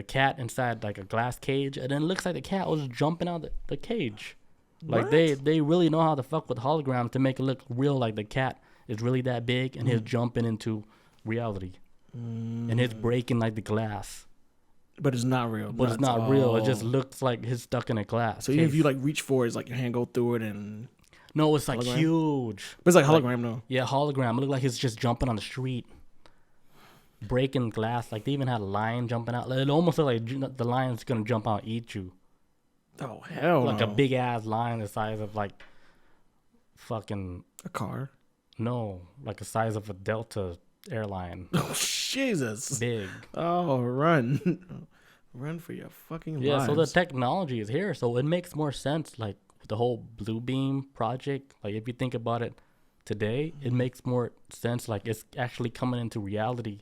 cat inside like a glass cage, and then it looks like the cat was jumping out the cage. Like they really know how to fuck with holograms to make it look real, like the cat is really that big and he's jumping into reality. And he's breaking like the glass. But it's not real. But it's not real. It just looks like he's stuck in a glass. So even if you like reach for it, it's like your hand go through it and no, it's like hologram? Huge. But it's like hologram though. Yeah, hologram. It looked like he's just jumping on the street. Breaking glass. Like they even had a lion jumping out. Like, it almost looked like the lion's gonna jump out and eat you. Oh hell like no. A big ass lion the size of like fucking a car. No, like the size of a Delta airline. Oh Jesus! Big. Oh, run for your fucking lives. Yeah, so the technology is here, so it makes more sense. Like the whole Bluebeam project. Like if you think about it today, it makes more sense. Like it's actually coming into reality.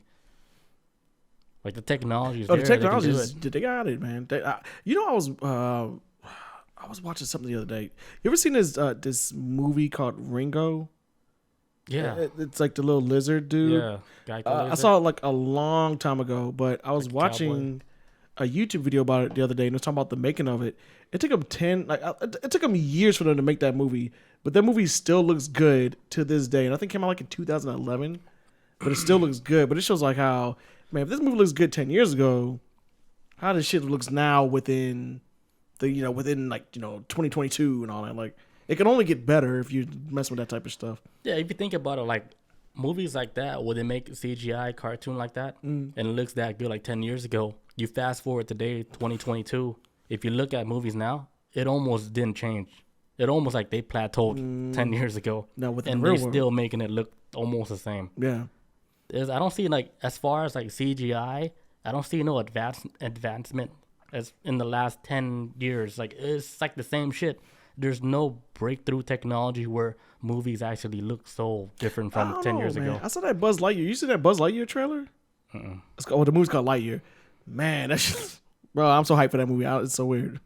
Like the technology is there. The technology they got it, man. I was watching something the other day. You ever seen this movie called Ringo? Yeah, it's like the little lizard dude. Yeah, I saw it like a long time ago, but I was watching a YouTube video about it the other day, and it was talking about the making of it. It took them it took them years for them to make that movie, but that movie still looks good to this day. And I think it came out like in 2011, but it still looks good. But it shows like how, man, if this movie looks good 10 years ago, how this shit looks now within 2022 and all that. Like, it can only get better if you mess with that type of stuff. Yeah, if you think about it, like movies like that, where they make a CGI cartoon like that, and it looks that good like 10 years ago, you fast forward today, 2022, if you look at movies now, it almost didn't change. It almost like they plateaued 10 years ago. No, and they're still making it look almost the same. Yeah. I don't see, like, as far as like CGI, I don't see no advancement as in the last 10 years. Like, it's like the same shit. There's no breakthrough technology where movies actually look so different from 10 years ago. I saw that Buzz Lightyear. You see that Buzz Lightyear trailer? The movie's called Lightyear. Man, that's just, bro, I'm so hyped for that movie. It's so weird.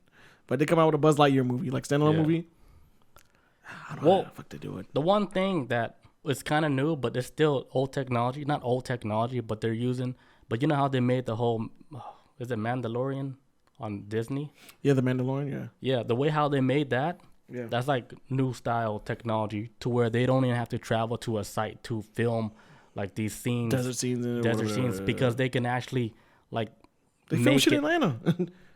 But they come out with a Buzz Lightyear movie, like standalone movie. I don't know how the fuck they do it. The one thing that is kind of new, but it's still old technology. Not old technology, but they're using. But you know how they made the whole, is it Mandalorian on Disney? Yeah, the Mandalorian, yeah. Yeah, the way how they made that, that's like new style technology to where they don't even have to travel to a site to film like these scenes. Desert scenes. Because they can actually like They film shit in Atlanta.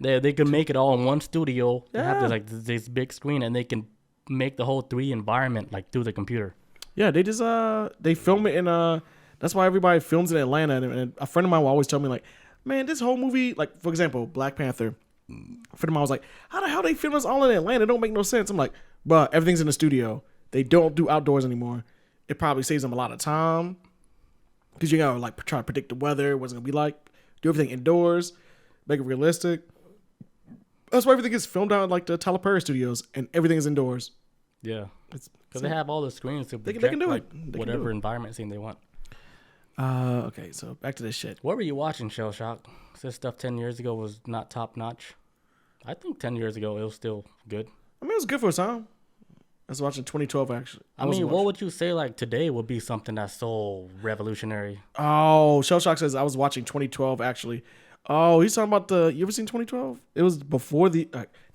They can make it all in one studio. They have Yeah. this big screen, and they can make the whole 3D environment like through the computer. Yeah, they just they film it in that's why everybody films in Atlanta. And a friend of mine will always tell me like, man, this whole movie, like for example, Black Panther. A friend of mine was like, how the hell they film this all in Atlanta? It don't make no sense. I'm like, bruh, everything's in the studio. They don't do outdoors anymore. It probably saves them a lot of time because you gotta like try to predict the weather, what's it gonna be like, do everything indoors, make it realistic. That's why everything gets filmed out like the Tyler Perry studios and everything is indoors. Yeah, because they have all the screens to project they can do like it. They whatever environment scene they want. Okay, so back to this shit. What were you watching, Shell Shock? This stuff 10 years ago was not top notch. I think 10 years ago it was still good. I mean, it was good for a time. I was watching 2012 actually. I mean, what would you say like today would be something that's so revolutionary? Oh, Shell Shock says I was watching 2012 actually. Oh, he's talking about you ever seen 2012? It was before this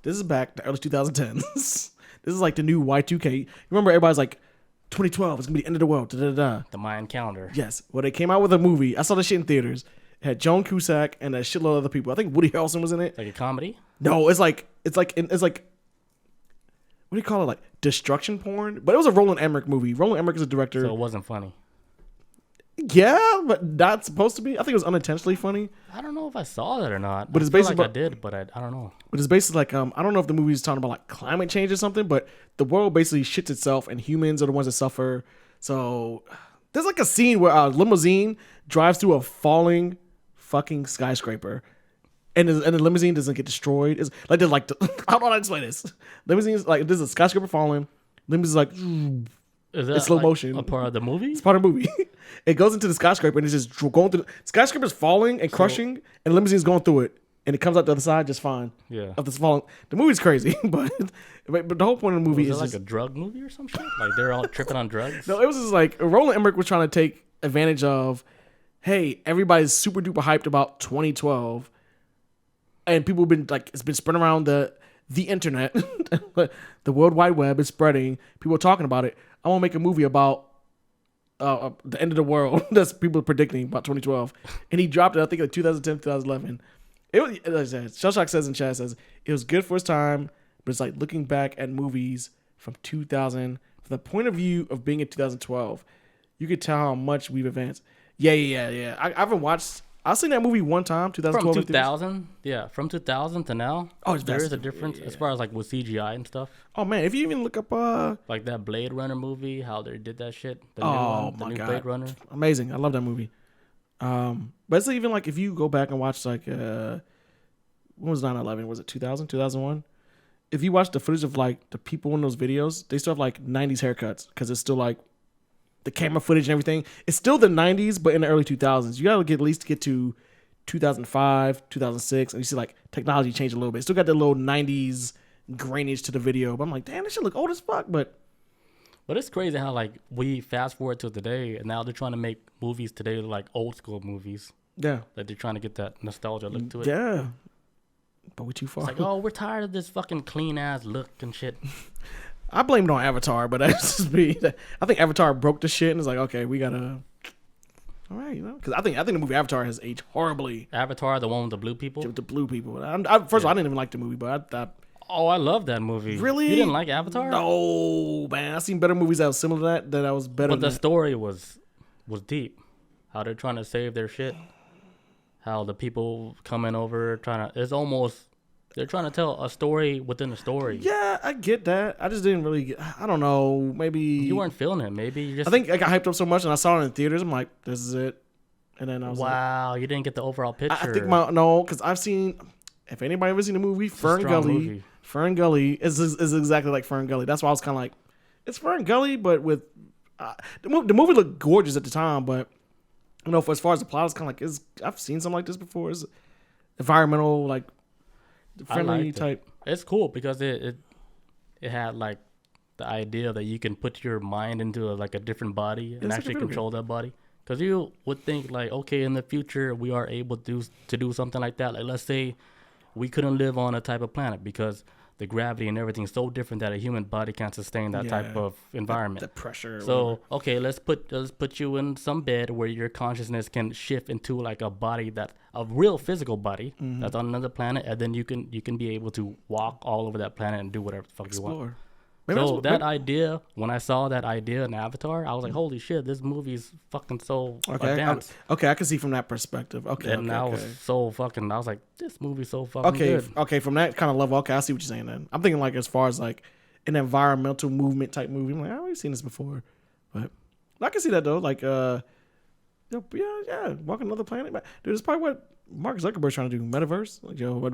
is back the early 2010s. This is like the new Y2K. You remember everybody's like 2012 is gonna be the end of the world. The Mayan calendar. Yes. Well, they came out with a movie. I saw the shit in theaters. It had Joan Cusack and a shitload of other people. I think Woody Harrelson was in it. Like a comedy? No, it's like what do you call it? Like destruction porn? But it was a Roland Emmerich movie. Roland Emmerich is a director. So it wasn't funny. Yeah, but not supposed to be. I think it was unintentionally funny. I don't know if I saw that or not. But it's basically I did, but I don't know. But it's basically like I don't know if the movie is talking about like climate change or something, but the world basically shits itself and humans are the ones that suffer. So there's like a scene where a limousine drives through a falling fucking skyscraper, and the limousine doesn't get destroyed. It's like they're like how do I explain this? Limousines like there's a skyscraper falling. Limousine's like is that it's slow like motion. a part of the movie? It's part of the movie. It goes into the skyscraper and it's just going through. The skyscraper's falling and crushing, and the limousine's going through it, and it comes out the other side just fine. Yeah. Of this falling, the movie's crazy, but the whole point of the movie is is like just, a drug movie or some shit. Like they're all tripping on drugs. no. It was just like Roland Emmerich was trying to take advantage of. Hey, everybody's super duper hyped about 2012, and people have been like it's been spreading around the internet, the World Wide Web is spreading. People are talking about it. I want to make a movie about the end of the world. That's people predicting about 2012, and he dropped it. I think like 2010, 2011. It was like I said, Shell Shock says in chat says it was good for its time, but it's like looking back at movies from 2000 from the point of view of being in 2012. You could tell how much we've advanced. Yeah. I haven't watched. I've seen that movie one time, 2012. From 2000, yeah, from 2000 to now. Oh, it's there is a vast. difference Yeah. as far as like with CGI and stuff. Oh man, if you even look up Like that Blade Runner movie, how they did that shit. The my new God. Blade Runner. amazing. I love that movie. But it's even like if you go back and watch like when was 9/11? Was it 2000, 2001? If you watch the footage of like the people in those videos, they still have like 90s haircuts because it's still like the camera footage and everything. It's still the 90s, but in the early 2000s. You gotta at least get to 2005, 2006, and you see like technology changed a little bit. Still got that little 90s grainage to the video, but I'm like, damn, this shit look old as fuck. But it's crazy how like we fast forward to today, and now they're trying to make movies today like old school movies. yeah, Like they're trying to get that nostalgia look to it. yeah. But we're too far. It's like, oh, we're tired of this fucking clean ass look and shit. I blame it on Avatar, but that's just me. I think Avatar broke the shit, and it's like, okay, we gotta. All right, because I think the movie Avatar has aged horribly. Avatar, the one with the blue people. With the blue people. First of all, I didn't even like the movie, but I thought. Oh, I love that movie. Really? You didn't like Avatar? No, man. I've seen better movies that was similar to that was better. But the than story was deep. How they're trying to save their shit. How the people coming over they're trying to tell a story within a story. Yeah, I get that. I just didn't really get. I don't know. Maybe You weren't feeling it. Maybe you just. I think I got hyped up so much, and I saw it in theaters. I'm like, this is it. And then I was wow, you didn't get the overall picture. I think because I've seen. If anybody ever seen the movie Fern Gully, movie. Fern Gully is exactly like Fern Gully. That's why I was kind of like, it's Fern Gully, but with the movie looked gorgeous at the time, but you know, as far as the plot is kind of like, I've seen something like this before. It's environmental, like friendly type. It's cool because it had like the idea that you can put your mind into a different body and actually control that body. Because you would think like, okay, in the future we are able to do something like that. Like let's say we couldn't live on a type of planet because the gravity and everything is so different that a human body can't sustain that type of environment. The pressure. So okay, let's put you in some bed where your consciousness can shift into like a body a real physical body that's on another planet, and then you can be able to walk all over that planet and do whatever the fuck you want. So idea, when I saw that idea in Avatar, I was like, holy shit, this movie's fucking so advanced. I can see from that perspective. And I was so fucking, I was like, this movie's so fucking good. Okay, from that kind of level, I see what you're saying then. I'm thinking like as far as like an environmental movement type movie. I'm like, I've seen this before. But I can see that though. Like, walking another planet. Dude, it's probably what Mark Zuckerberg's trying to do, metaverse. Like, what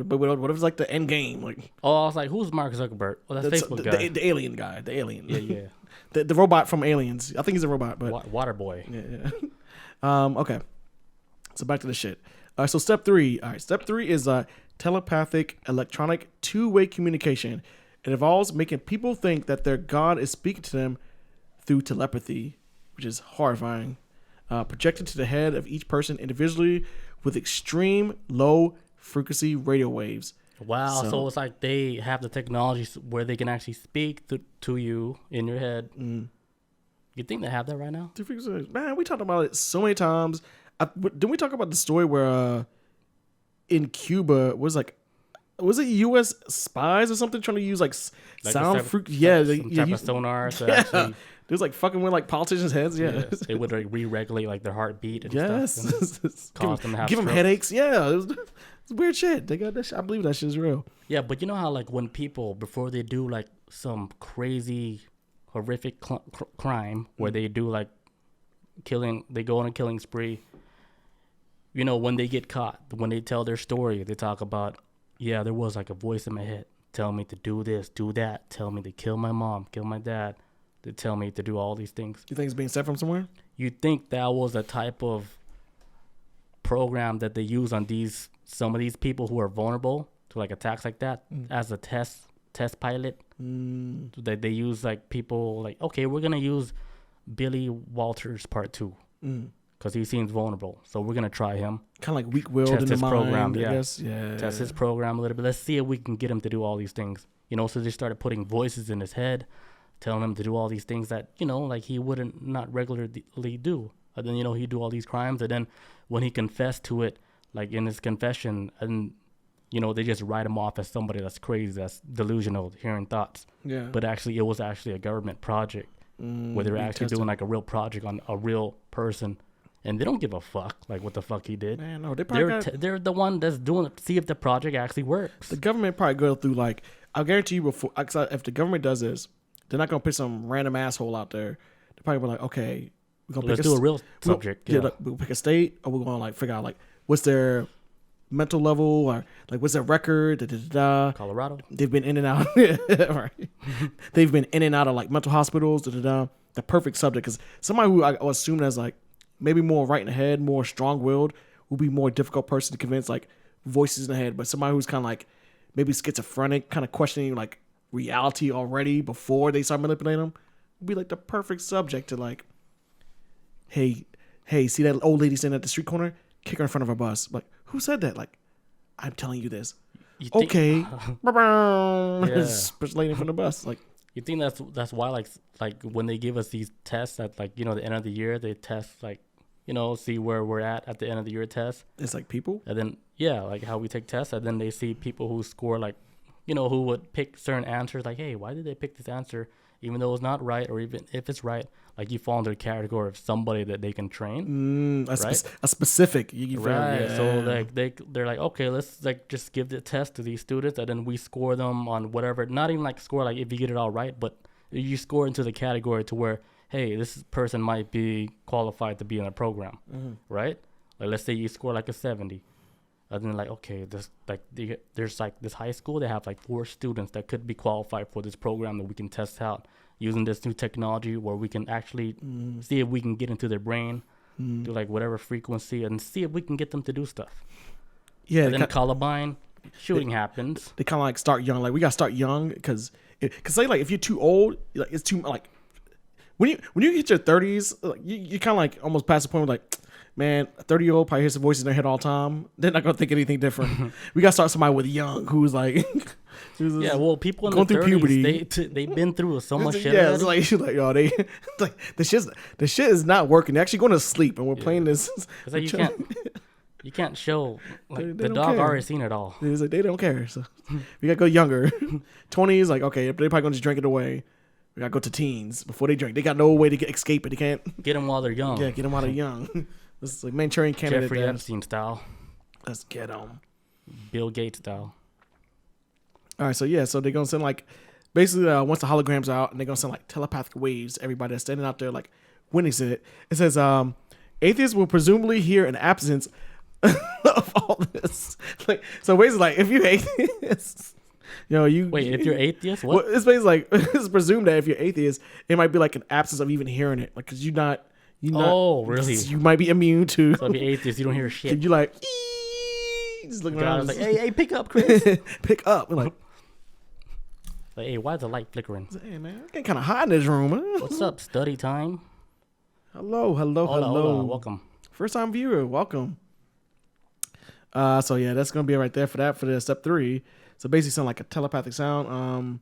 if it's like the end game? Like, I was like, who's Mark Zuckerberg? Well, that's Facebook guy, the alien guy, the alien. Yeah. the robot from Aliens. I think he's a robot, but Water Boy. Yeah. Okay. So back to the shit. So step 3. All right. Step 3 is telepathic electronic two-way communication. It involves making people think that their God is speaking to them through telepathy, which is horrifying. Projected to the head of each person individually with extreme low frequency radio waves. Wow, so it's like they have the technology where they can actually speak to you in your head. You think they have that right now? Man, we talked about it so many times. Didn't we talk about the story where in Cuba was it U.S. spies or something trying to use like sound frequency? Yeah, some type of sonar to actually... It was like fucking with like politicians' heads. Yeah. They would like re-regulate like their heartbeat and stuff. And cause them to have give them headaches. Yeah, it's weird shit. They got that shit. I believe that shit is real. Yeah, but you know how like when people, before they do like some crazy, horrific crime where they do like killing, they go on a killing spree. You know, when they get caught, when they tell their story, they talk about, yeah, there was like a voice in my head tell me to do this, do that, tell me to kill my mom, kill my dad. They tell me to do all these things. You think it's being sent from somewhere? You think that was a type of program that they use on some of these people who are vulnerable to like attacks like that as a test pilot? That they use like people like, okay, we're gonna use Billy Walters Part 2 because he seems vulnerable, so we're gonna try him. Kind of like weak-willed in the mind, program, I guess. Yeah. Test his program a little bit. Let's see if we can get him to do all these things. You know, so they started putting voices in his head, telling him to do all these things that, you know, like he wouldn't not regularly do. And then, you know, he'd do all these crimes. And then when he confessed to it, like in his confession, and, you know, they just write him off as somebody that's crazy, that's delusional, hearing thoughts. Yeah. But actually, it was actually a government project where they're actually doing like a real project on a real person. And they don't give a fuck, like what the fuck he did. Man, no, they're the one that's doing it to see if the project actually works. The government probably go through like, I'll guarantee you before, if the government does this, they're not gonna pick some random asshole out there. They're probably like, okay, let's do a real subject. We'll pick a state, or we're gonna like figure out like what's their mental level, or like what's their record. Colorado. They've been in and out. Right. They've been in and out of like mental hospitals. The perfect subject, because somebody who I assume as like maybe more right in the head, more strong-willed, will be more difficult person to convince, like voices in the head. But somebody who's kind of like maybe schizophrenic, kind of questioning like reality already before they start manipulating them, would be like the perfect subject to like, hey, see that old lady standing at the street corner? Kick her in front of a bus. Like, who said that? Like, I'm telling you this. Okay. Push lady in front of the bus. Like, you think that's why like when they give us these tests at like, you know, the end of the year, they test like, you know, see where we're at the end of the year test. It's like people? And then, yeah, like how we take tests, and then they see people who score like, you know, who would pick certain answers like, hey, why did they pick this answer? Even though it's not right, or even if it's right, like you fall into the category of somebody that they can train. Right? A specific. Right. Yeah. So like they're like, okay, let's like just give the test to these students, and then we score them on whatever. Not even like score like if you get it all right, but you score into the category to where, hey, this person might be qualified to be in a program, right? Like let's say you score like a 70. And then like, okay, there's like this high school, they have like 4 students that could be qualified for this program that we can test out using this new technology where we can actually see if we can get into their brain, do like whatever frequency, and see if we can get them to do stuff. Yeah. And then Columbine shooting happens. They kind of like start young. Like we got to start young because say like if you're too old, like it's too like when you hit your 30s, you kind of like almost past the point where like, man, a 30-year-old probably hears the voices in their head all the time. They're not gonna think anything different. We gotta start somebody with young who's like, yeah. Well, people in going the through 30s, puberty. they've been through so much shit. Yeah, it's like yo, they like the shit is not working. They're actually going to sleep, and we're playing this. It's like you can't show like They the don't dog care. already seen it all. It's like they don't care. So we gotta go younger. 20s, like okay, they're probably gonna just drink it away. We gotta go to teens before they drink. They got no way to escape it. They can't Get them while they're young. get them while they're young. This is like Manchurian candidate. Jeffrey Epstein style, Let's get them. Bill Gates style. All right, so yeah, so they're gonna send like basically once the holograms out, and they're gonna send like telepathic waves. To everybody that's standing out there like witnessing it. It says atheists will presumably hear an absence of all this. Like so, basically, like if you atheist, you Wait, if you're atheist, what? Well, it's basically like it's presumed that if you're atheist, it might be like an absence of even hearing it, like because you're not. Oh, really? You might be immune to. So if you're atheist, you don't hear shit. You like just looking God around. was like, hey, pick up, Chris. Pick up. We're like, Hey, why is the light flickering? hey man, it's getting kind of hot in this room. Huh? What's up? Study time. Hello. Hola, welcome. First time viewer, welcome. So yeah, that's gonna be right there for the step 3. So basically, sound like a telepathic sound.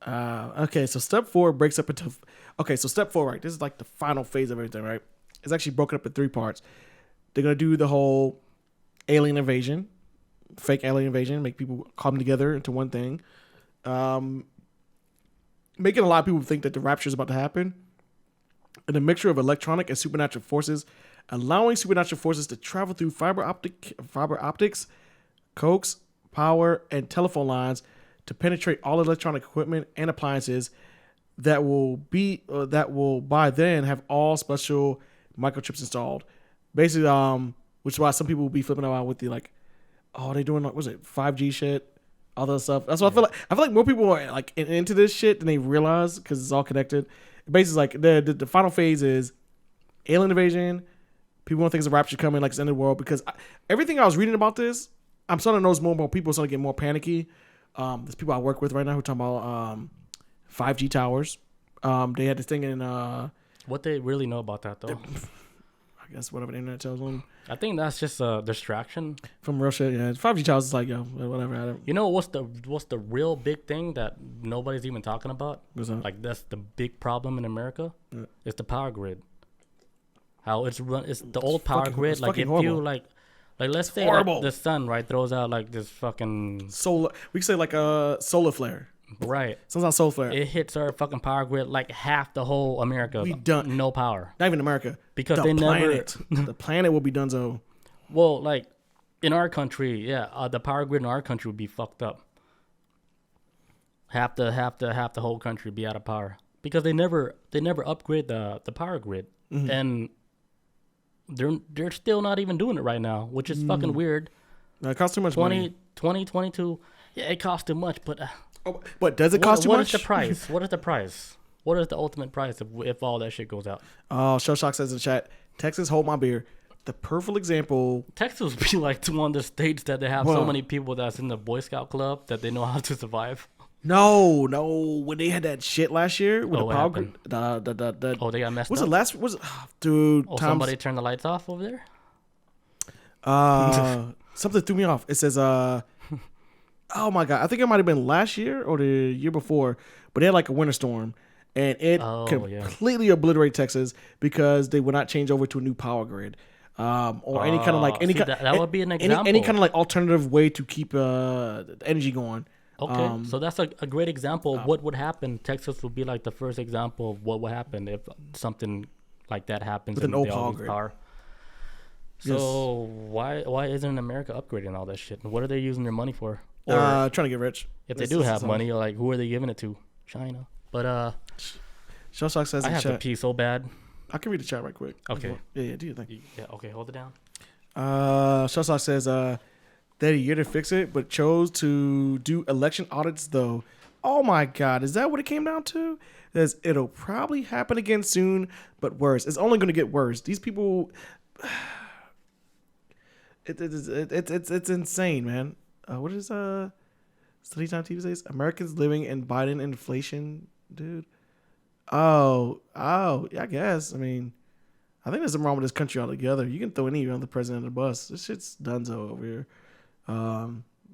Okay, so step 4 breaks up into. Okay, so step 4, right? This is like the final phase of everything, right? It's actually broken up in 3 parts. They're gonna do the whole alien invasion, fake alien invasion, make people come together into one thing, making a lot of people think that the rapture is about to happen. And a mixture of electronic and supernatural forces, allowing supernatural forces to travel through fiber optics, coax, power, and telephone lines to penetrate all electronic equipment and appliances that will by then have all special microchips installed. Basically, which is why some people will be flipping out with the like, oh, they doing like, what is it, 5G shit, all that stuff. That's what I feel like. I feel like more people are like into this shit than they realize because it's all connected. Basically, like the final phase is alien invasion. People want to think it's a rapture coming, like it's the end of the world. Because everything I was reading about this, I'm starting to notice more and more people are starting to get more panicky. There's people I work with right now who are talking about 5G towers. They had this thing in. What they really know about that, though? I guess whatever the internet tells them. I think that's just a distraction From Russia, yeah. 5G towers is like, yo, whatever. You know what's the real big thing that nobody's even talking about? What's that? Like that's the big problem in America. Yeah. It's the power grid. How it's the old power grid. it's Like fucking if horrible. you like let's say horrible. like, the sun right throws out like this fucking Solar. We could say like a solar flare. right. Sounds like solar flare. It hits our fucking power grid like half the whole America. We done. No power. Not even America. Because the they planet. never. The planet will be done so. Well, like in our country, yeah, the power grid in our country would be fucked up. Half the whole country would be out of power because they never upgrade the power grid, and they're still not even doing it right now, which is fucking weird. It costs too much money. 2022, yeah, it costs too much, but But does it cost too much? What is the price? What is the price? What is the ultimate price if all that shit goes out? Oh, Show Shock says in the chat, Texas, hold my beer. The perfect example. Texas would be like one of the states that they have so many people that's in the Boy Scout club that they know how to survive. No. When they had that shit last year with Oh, the what power happened? grid. Oh, they got messed Was up. it last? Dude? Oh, Tom's, somebody turned the lights off over there? something threw me off. It says, oh my God. I think it might have been last year or the year before, but they had like a winter storm and it completely obliterated Texas because they would not change over to a new power grid. Or any kind of like that would be an example. Any kind of like alternative way to keep the energy going. Okay, so that's a great example of what would happen. Texas would be like the first example of what would happen if something like that happens with an old power grid. So why isn't America upgrading all that shit? And what are they using their money for? Or Trying to get rich. If they do have money, like who are they giving it to? China. But Show Shock says I in have chat. to pee so bad. I can read the chat right quick. Okay. Yeah, do you think? Yeah, okay, hold it down. Show Shock says they had a year to fix it, but chose to do election audits though. Oh my God, is that what it came down to? Says it'll probably happen again soon, but worse. It's only going to get worse. These people, it's insane, man. What is Study Time TV says? Americans living in Biden inflation, dude. Yeah, I guess. I mean, I think there's something wrong with this country altogether. You can throw any other president under the bus. This shit's donezo over here.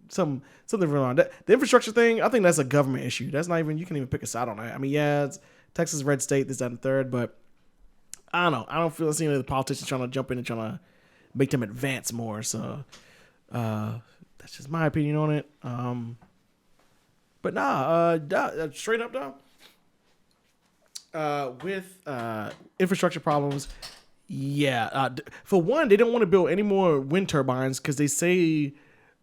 Something wrong. The infrastructure thing, I think that's a government issue. That's not even, you can't even pick a side on that. I mean, yeah, it's Texas red state, this, that, and the third, but I don't know. I don't feel seeing the politicians trying to jump in and trying to make them advance more. So that's just my opinion on it. But straight up though, with infrastructure problems, for one, they don't want to build any more wind turbines because they say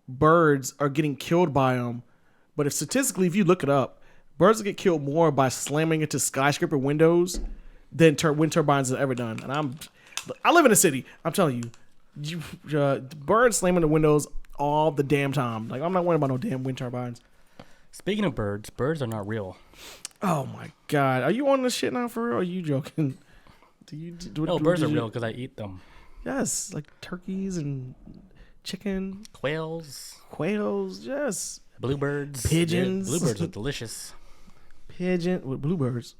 birds are getting killed by them. But statistically, if you look it up, birds get killed more by slamming into skyscraper windows than wind turbines have ever done. And I live in a city. I'm telling you, birds slamming the windows all the damn time. Like, I'm not worried about no damn wind turbines. Speaking of birds are not real. Oh my God, are you on this shit now for real? Or are you joking? No, birds are real because I eat them. Yes, like turkeys and chicken, quails, yes, bluebirds, pigeons. Bluebirds are delicious. With bluebirds.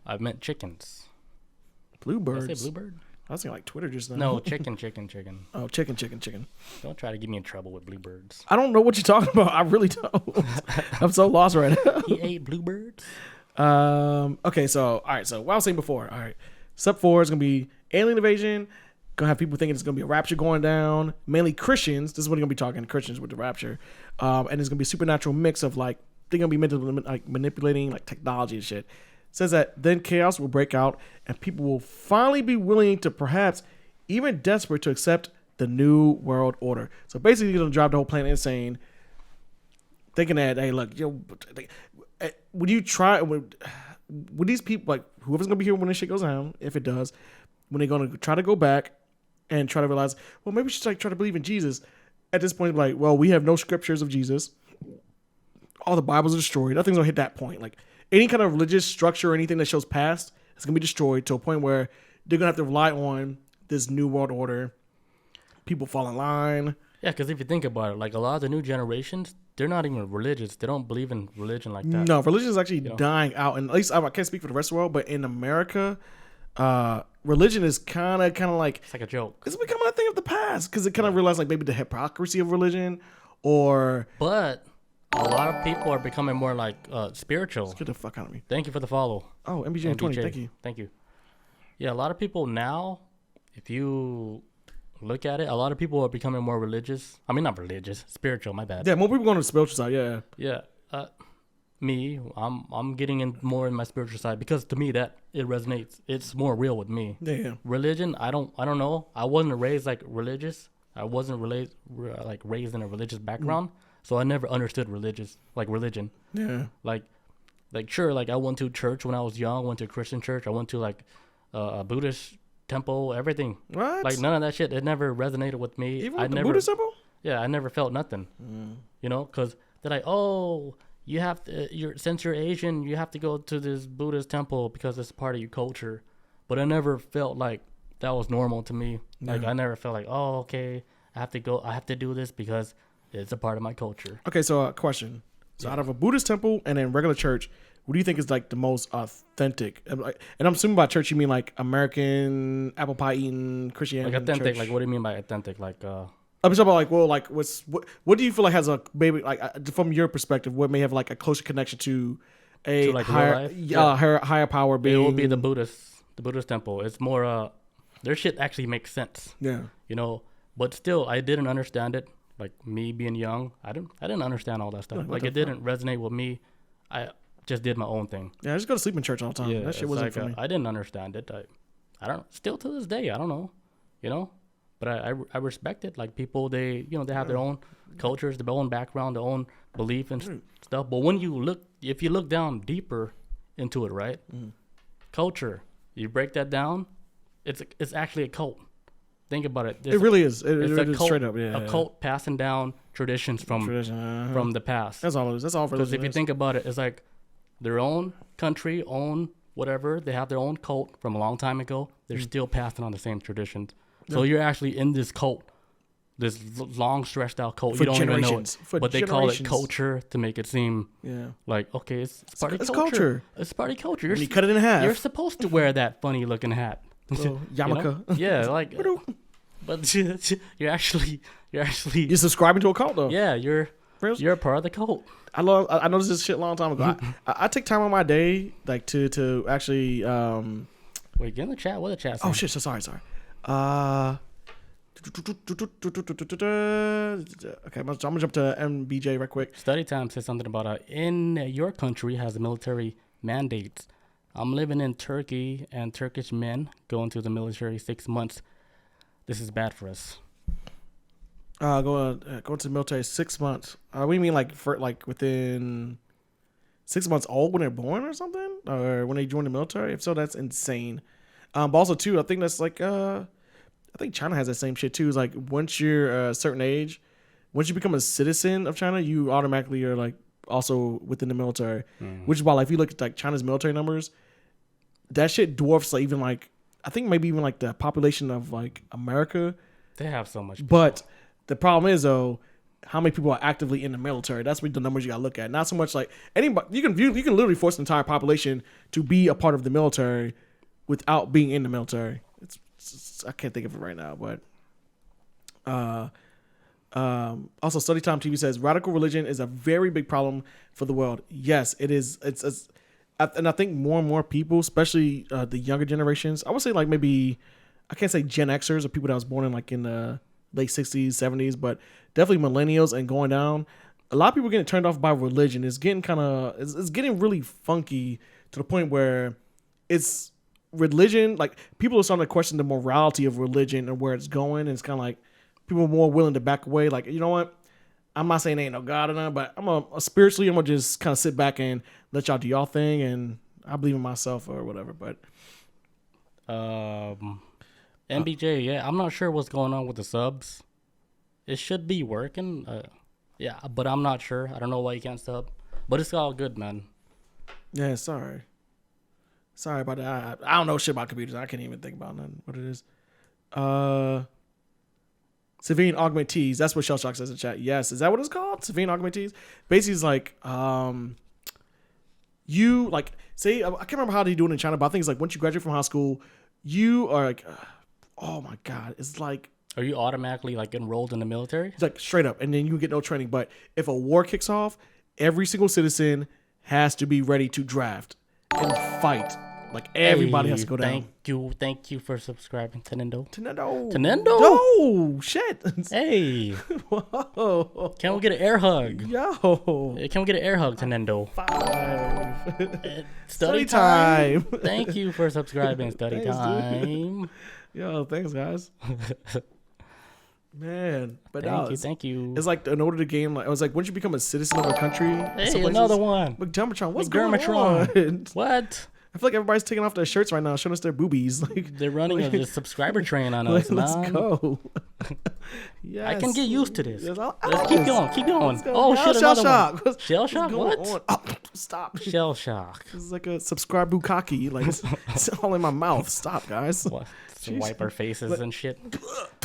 I meant chickens. Bluebirds. Did I say bluebird? I was thinking like Twitter just now. No, chicken. Oh, chicken. Don't try to get me in trouble with bluebirds. I don't know what you're talking about. I really don't. I'm so lost right now. He ate bluebirds? Okay, so, all right. So, what I was saying before. All right. Step 4 is going to be alien invasion. Going to have people thinking it's going to be a rapture going down. Mainly Christians. This is what we're going to be talking, Christians with the rapture. And it's going to be a supernatural mix of, like, they're going to be manipulating, like, technology and shit. Says that then chaos will break out and people will finally be willing to perhaps even desperate to accept the new world order. So basically, you're going to drive the whole planet insane, thinking that, hey, look, would you try, would these people, like, whoever's going to be here when this shit goes down, if it does, when they're going to try to go back and try to realize, well, maybe we should, like, try to believe in Jesus. At this point, like, well, we have no scriptures of Jesus. All the Bibles are destroyed. Nothing's going to hit that point. Like, any kind of religious structure or anything that shows past is going to be destroyed to a point where they're going to have to rely on this new world order. People fall in line. Yeah, because if you think about it, like a lot of the new generations, they're not even religious. They don't believe in religion like that. No, religion is actually dying out. And at least I can't speak for the rest of the world, but in America, religion is kind of like... It's like a joke. It's becoming a thing of the past because it kind of realized like maybe the hypocrisy of religion or... But... a lot of people are becoming more like spiritual. Get the fuck out of me. Thank you for the follow. Oh, MBJ20, thank you. Yeah, a lot of people now, if you look at it, a lot of people are becoming more religious. I mean, not religious, spiritual, my bad. Yeah, more people going to the spiritual side, yeah. Yeah. I'm getting in more in my spiritual side because to me that it resonates. It's more real with me. Yeah. Religion, I don't know. I wasn't raised like religious. I wasn't raised in a religious background. So I never understood religion. Yeah. Like sure, like I went to church when I was young, went to a Christian church. I went to like a Buddhist temple, everything. What? Like none of that shit. It never resonated with me. Even with the Buddhist temple? Yeah, I never felt nothing. You know, because they're like, oh, you have to, since you're Asian, you have to go to this Buddhist temple because it's part of your culture. But I never felt like that was normal to me. Yeah. Like I never felt like, oh, okay, I have to do this because it's a part of my culture. Okay, so a question. So out of a Buddhist temple and then regular church, what do you think is like the most authentic? And I'm assuming by church you mean like American apple pie eating Christianity. Like authentic, church. like what do you mean by authentic? Like I'm talking about like, well, like what do you feel like has a maybe like from your perspective, what may have like a closer connection to a like higher power being? It will be the Buddhist temple. It's more their shit actually makes sense. Yeah. You know, but still I didn't understand it. Like me being young, I didn't understand all that stuff. Like it didn't resonate with me. I just did my own thing. Yeah, I just go to sleep in church all the time. Yeah, that shit wasn't for me. I didn't understand it. I don't. Still to this day, I don't know. You know, but I respect it. Like people, they have their own cultures, their own background, their own belief and stuff. But when if you look down deeper into it, right? Culture, you break that down, it's actually a cult. Think about it. It really is. It's a cult, straight up. Yeah, a cult passing down traditions from the past. That's all it is. That's all. Because if you think about it, it's like their own country, own whatever. They have their own cult from a long time ago. They're still passing on the same traditions. So you're actually in this cult. this long stretched out cult. For You don't even know it. But they call it generations. culture to make it seem like, okay, it's party It's culture. culture. It's party culture. When you cut it in half. You're supposed to wear that funny looking hat. Little yarmulke. Yeah, like, but you're actually You're subscribing to a cult though. yeah, you're a part of the cult. I noticed this shit a long time ago. I take time on my day like to actually Wait, get in the chat. What the chat saying? oh shit, so sorry. Okay, I'm gonna jump to MBJ right quick. Study Time says something about in your country has the military mandates. I'm living in Turkey and Turkish men go into the military 6 months. This is bad for us. Go to the military 6 months. We mean like for like within 6 months old when they're born or something, or when they join the military. If so, that's insane. But also too, I think that's like I think China has that same shit too. It's like once you're a certain age, once you become a citizen of China, you automatically are like also within the military. Which is why like if you look at like China's military numbers, that shit dwarfs like even like I think maybe even like the population of like America. They have so much people. But the problem is though, how many people are actively in the military? That's what the numbers you gotta look at. Not so much like anybody. You can literally force the entire population to be a part of the military without being in the military. I can't think of it right now, but also Study Time TV says radical religion is a very big problem for the world. Yes, it is. And I think more and more people, especially the younger generations, I would say like maybe I can't say Gen Xers or people that was born in like in the late 60s, 70s, but definitely millennials and going down. A lot of people getting turned off by religion. It's getting it's getting really funky to the point where it's religion, like people are starting to question the morality of religion and where it's going, and it's kind of like people are more willing to back away. Like, you know what? I'm not saying there ain't no God or nothing, but I'm gonna just kind of sit back and let y'all do y'all thing, and I believe in myself or whatever. But MBJ, yeah, I'm not sure what's going on with the subs. It should be working, yeah, but I'm not sure. I don't know why you can't sub, but it's all good, man. Yeah, sorry about that. I don't know shit about computers. I can't even think about what it is. Savine augmentees. That's what Shell Shock says in chat. Yes, is that what it's called? Savine augmentees. Basically, it's like you like say I can't remember how they do it in China, but I think it's like once you graduate from high school, you are like, oh my god, it's like. Are you automatically like enrolled in the military? It's like straight up, and then you get no training. But if a war kicks off, every single citizen has to be ready to draft and fight. Like everybody has to go down. Thank you for subscribing, Tenendo. No shit. Hey, whoa! Can we get an air hug? Yo, can we get an air hug, Tenendo? 5. Study time. Thank you for subscribing, Study Thanks, Time. Dude. Yo, thanks guys. Man, but thank you. It's like in order to gain, like I was like, once you become a citizen of a country, hey, another one. McDermotron, what's going on? What? I feel like everybody's taking off their shirts right now, showing us their boobies. Like they're running a subscriber train on us. Let's man. go. Yes. I can get used to this. Yes, Let's keep going. Oh shit, Shell another Shock. One. Shell Shock. What? Oh, stop. Shell Shock. This is like a subscribe bukkake. Like it's all in my mouth. Stop, guys. What? Wipe our faces and shit.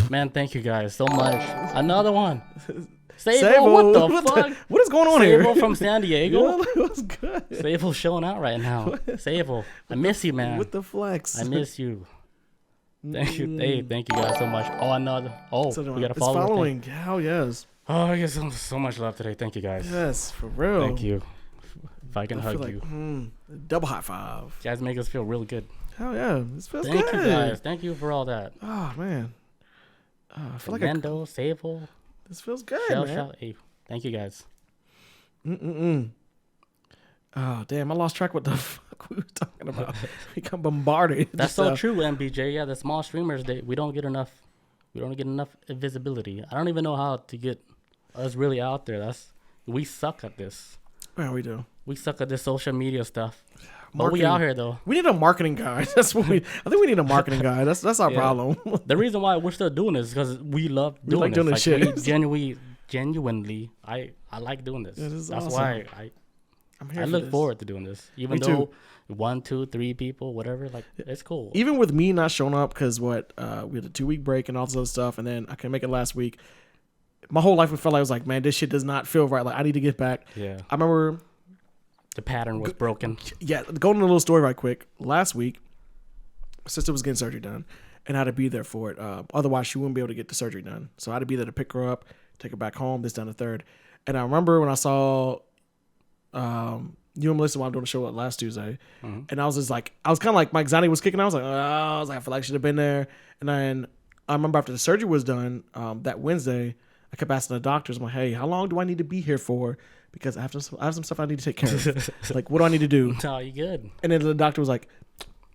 Man, thank you guys so much. Another one. Sable, what the fuck? What is going on here? Sable from San Diego. What's good? Sable's showing out right now. Sable, I miss you, man. With the flex. I miss you. Thank you. Hey, thank you guys so much. Oh, another. Oh, we got a following. Hell yes. Oh, I guess so much love today. Thank you guys. Yes, for real. Thank you. If I can hug you. Double high five. You guys make us feel real good. Hell yeah. This feels good. Thank you guys. Thank you for all that. Oh, man. I feel Fernando, like Sable. This feels good, man. Hey, thank you guys. Oh, damn. I lost track what the fuck we were talking about. We got bombarded. That's so true, MBJ. Yeah, the small streamers, we don't get enough visibility. I don't even know how to get us really out there. We suck at this. Yeah, we do. We suck at this social media stuff. But we out here though. We need a marketing guy. That's what I think we need a marketing guy. That's our problem. The reason why we're still doing this is because we love doing this. Shit. Genuinely, I like doing this. Yeah, this That's awesome. why I look forward to doing this. Even though 1, 2, 3 people, whatever, like it's cool. Even with me not showing up because we had a 2-week break and all this other stuff, and then I couldn't make it last week. my whole life, I felt like I was like, man, this shit does not feel right. Like, I need to get back. Yeah. I remember the pattern was broken. Yeah. Going into a little story right quick. Last week, my sister was getting surgery done, and I had to be there for it. Otherwise, she wouldn't be able to get the surgery done. So I had to be there to pick her up, take her back home, this, down, the third. And I remember when I saw you and Melissa while I'm doing the show last Tuesday, and I was just like, I was kind of like, my anxiety was kicking. I was like, I feel like I should have been there. And then I remember after the surgery was done that Wednesday, I kept asking the doctors, I'm like, hey, how long do I need to be here for? Because I have some stuff I need to take care of. Like, what do I need to do? No, you good. And then the doctor was like,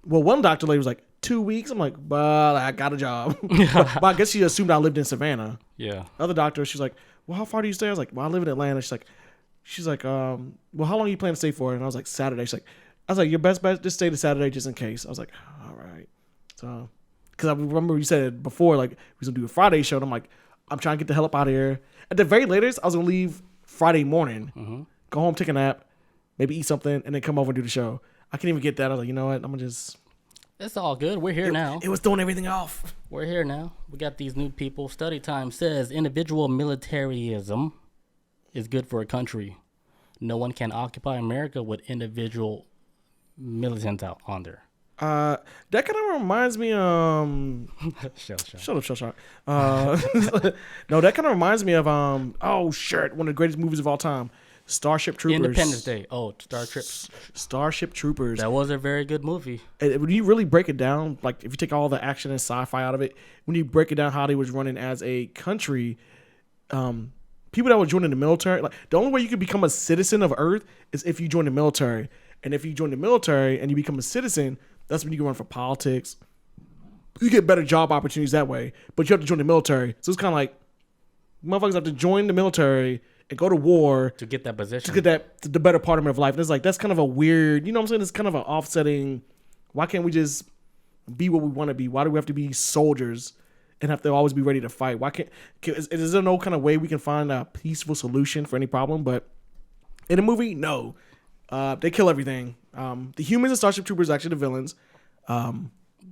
well, one doctor lady was like, 2 weeks. I'm like, well, I got a job. But I guess she assumed I lived in Savannah. Yeah. Other doctor, she's like, well, how far do you stay? I was like, well, I live in Atlanta. She's like, well, how long are you planning to stay for? And I was like, Saturday. I was like, your best bet, just stay to Saturday just in case. I was like, all right. So, because I remember you said before, like, we was going to do a Friday show. And I'm like, I'm trying to get the hell up out of here. At the very latest, I was going to leave Friday morning, go home, take a nap, maybe eat something, and then come over and do the show. I can't even get that. I was like, you know what? I'm going to just... It's all good. We're here now. It was throwing everything off. We're here now. We got these new people. Study time says individual militarism is good for a country. No one can occupy America with individual militants out on there. That kind of reminds me. Shut up. No, that kind of reminds me of Oh shit! One of the greatest movies of all time, Starship Troopers. Independence Day. Oh, Starship Troopers. That was a very good movie. And when you really break it down, like if you take all the action and sci-fi out of it, when you break it down how they was running as a country, people that were joining the military, like the only way you could become a citizen of Earth is if you join the military. And if you join the military and you become a citizen, that's when you can run for politics. You get better job opportunities that way, but you have to join the military. So it's kind of like motherfuckers have to join the military and go to war to get that position, to get the better part of life. And it's like, that's kind of a weird, you know what I'm saying? It's kind of an offsetting. Why can't we just be what we want to be? Why do we have to be soldiers and have to always be ready to fight? Why can't, is there no kind of way we can find a peaceful solution for any problem? But in the movie, no. They kill everything. The humans and Starship Troopers are actually the villains. But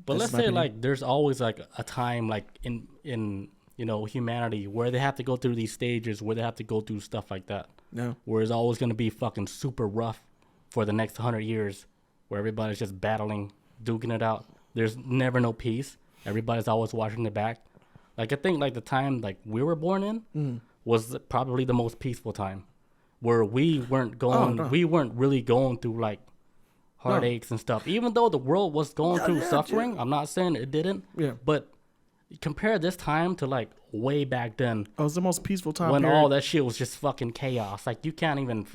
let's say like there's always like a time like in you know humanity where they have to go through these stages where they have to go through stuff like that. No. Where it's always gonna be fucking super rough for the next 100 years, where everybody's just battling, duking it out. There's never no peace. Everybody's always watching their back. Like I think like the time like we were born in was probably the most peaceful time. Where we weren't really going through like heartaches and stuff. Even though the world was going through suffering, I'm not saying it didn't. Yeah. But compare this time to like way back then. Oh, it was the most peaceful time when period. all that shit was just fucking chaos. Like you can't even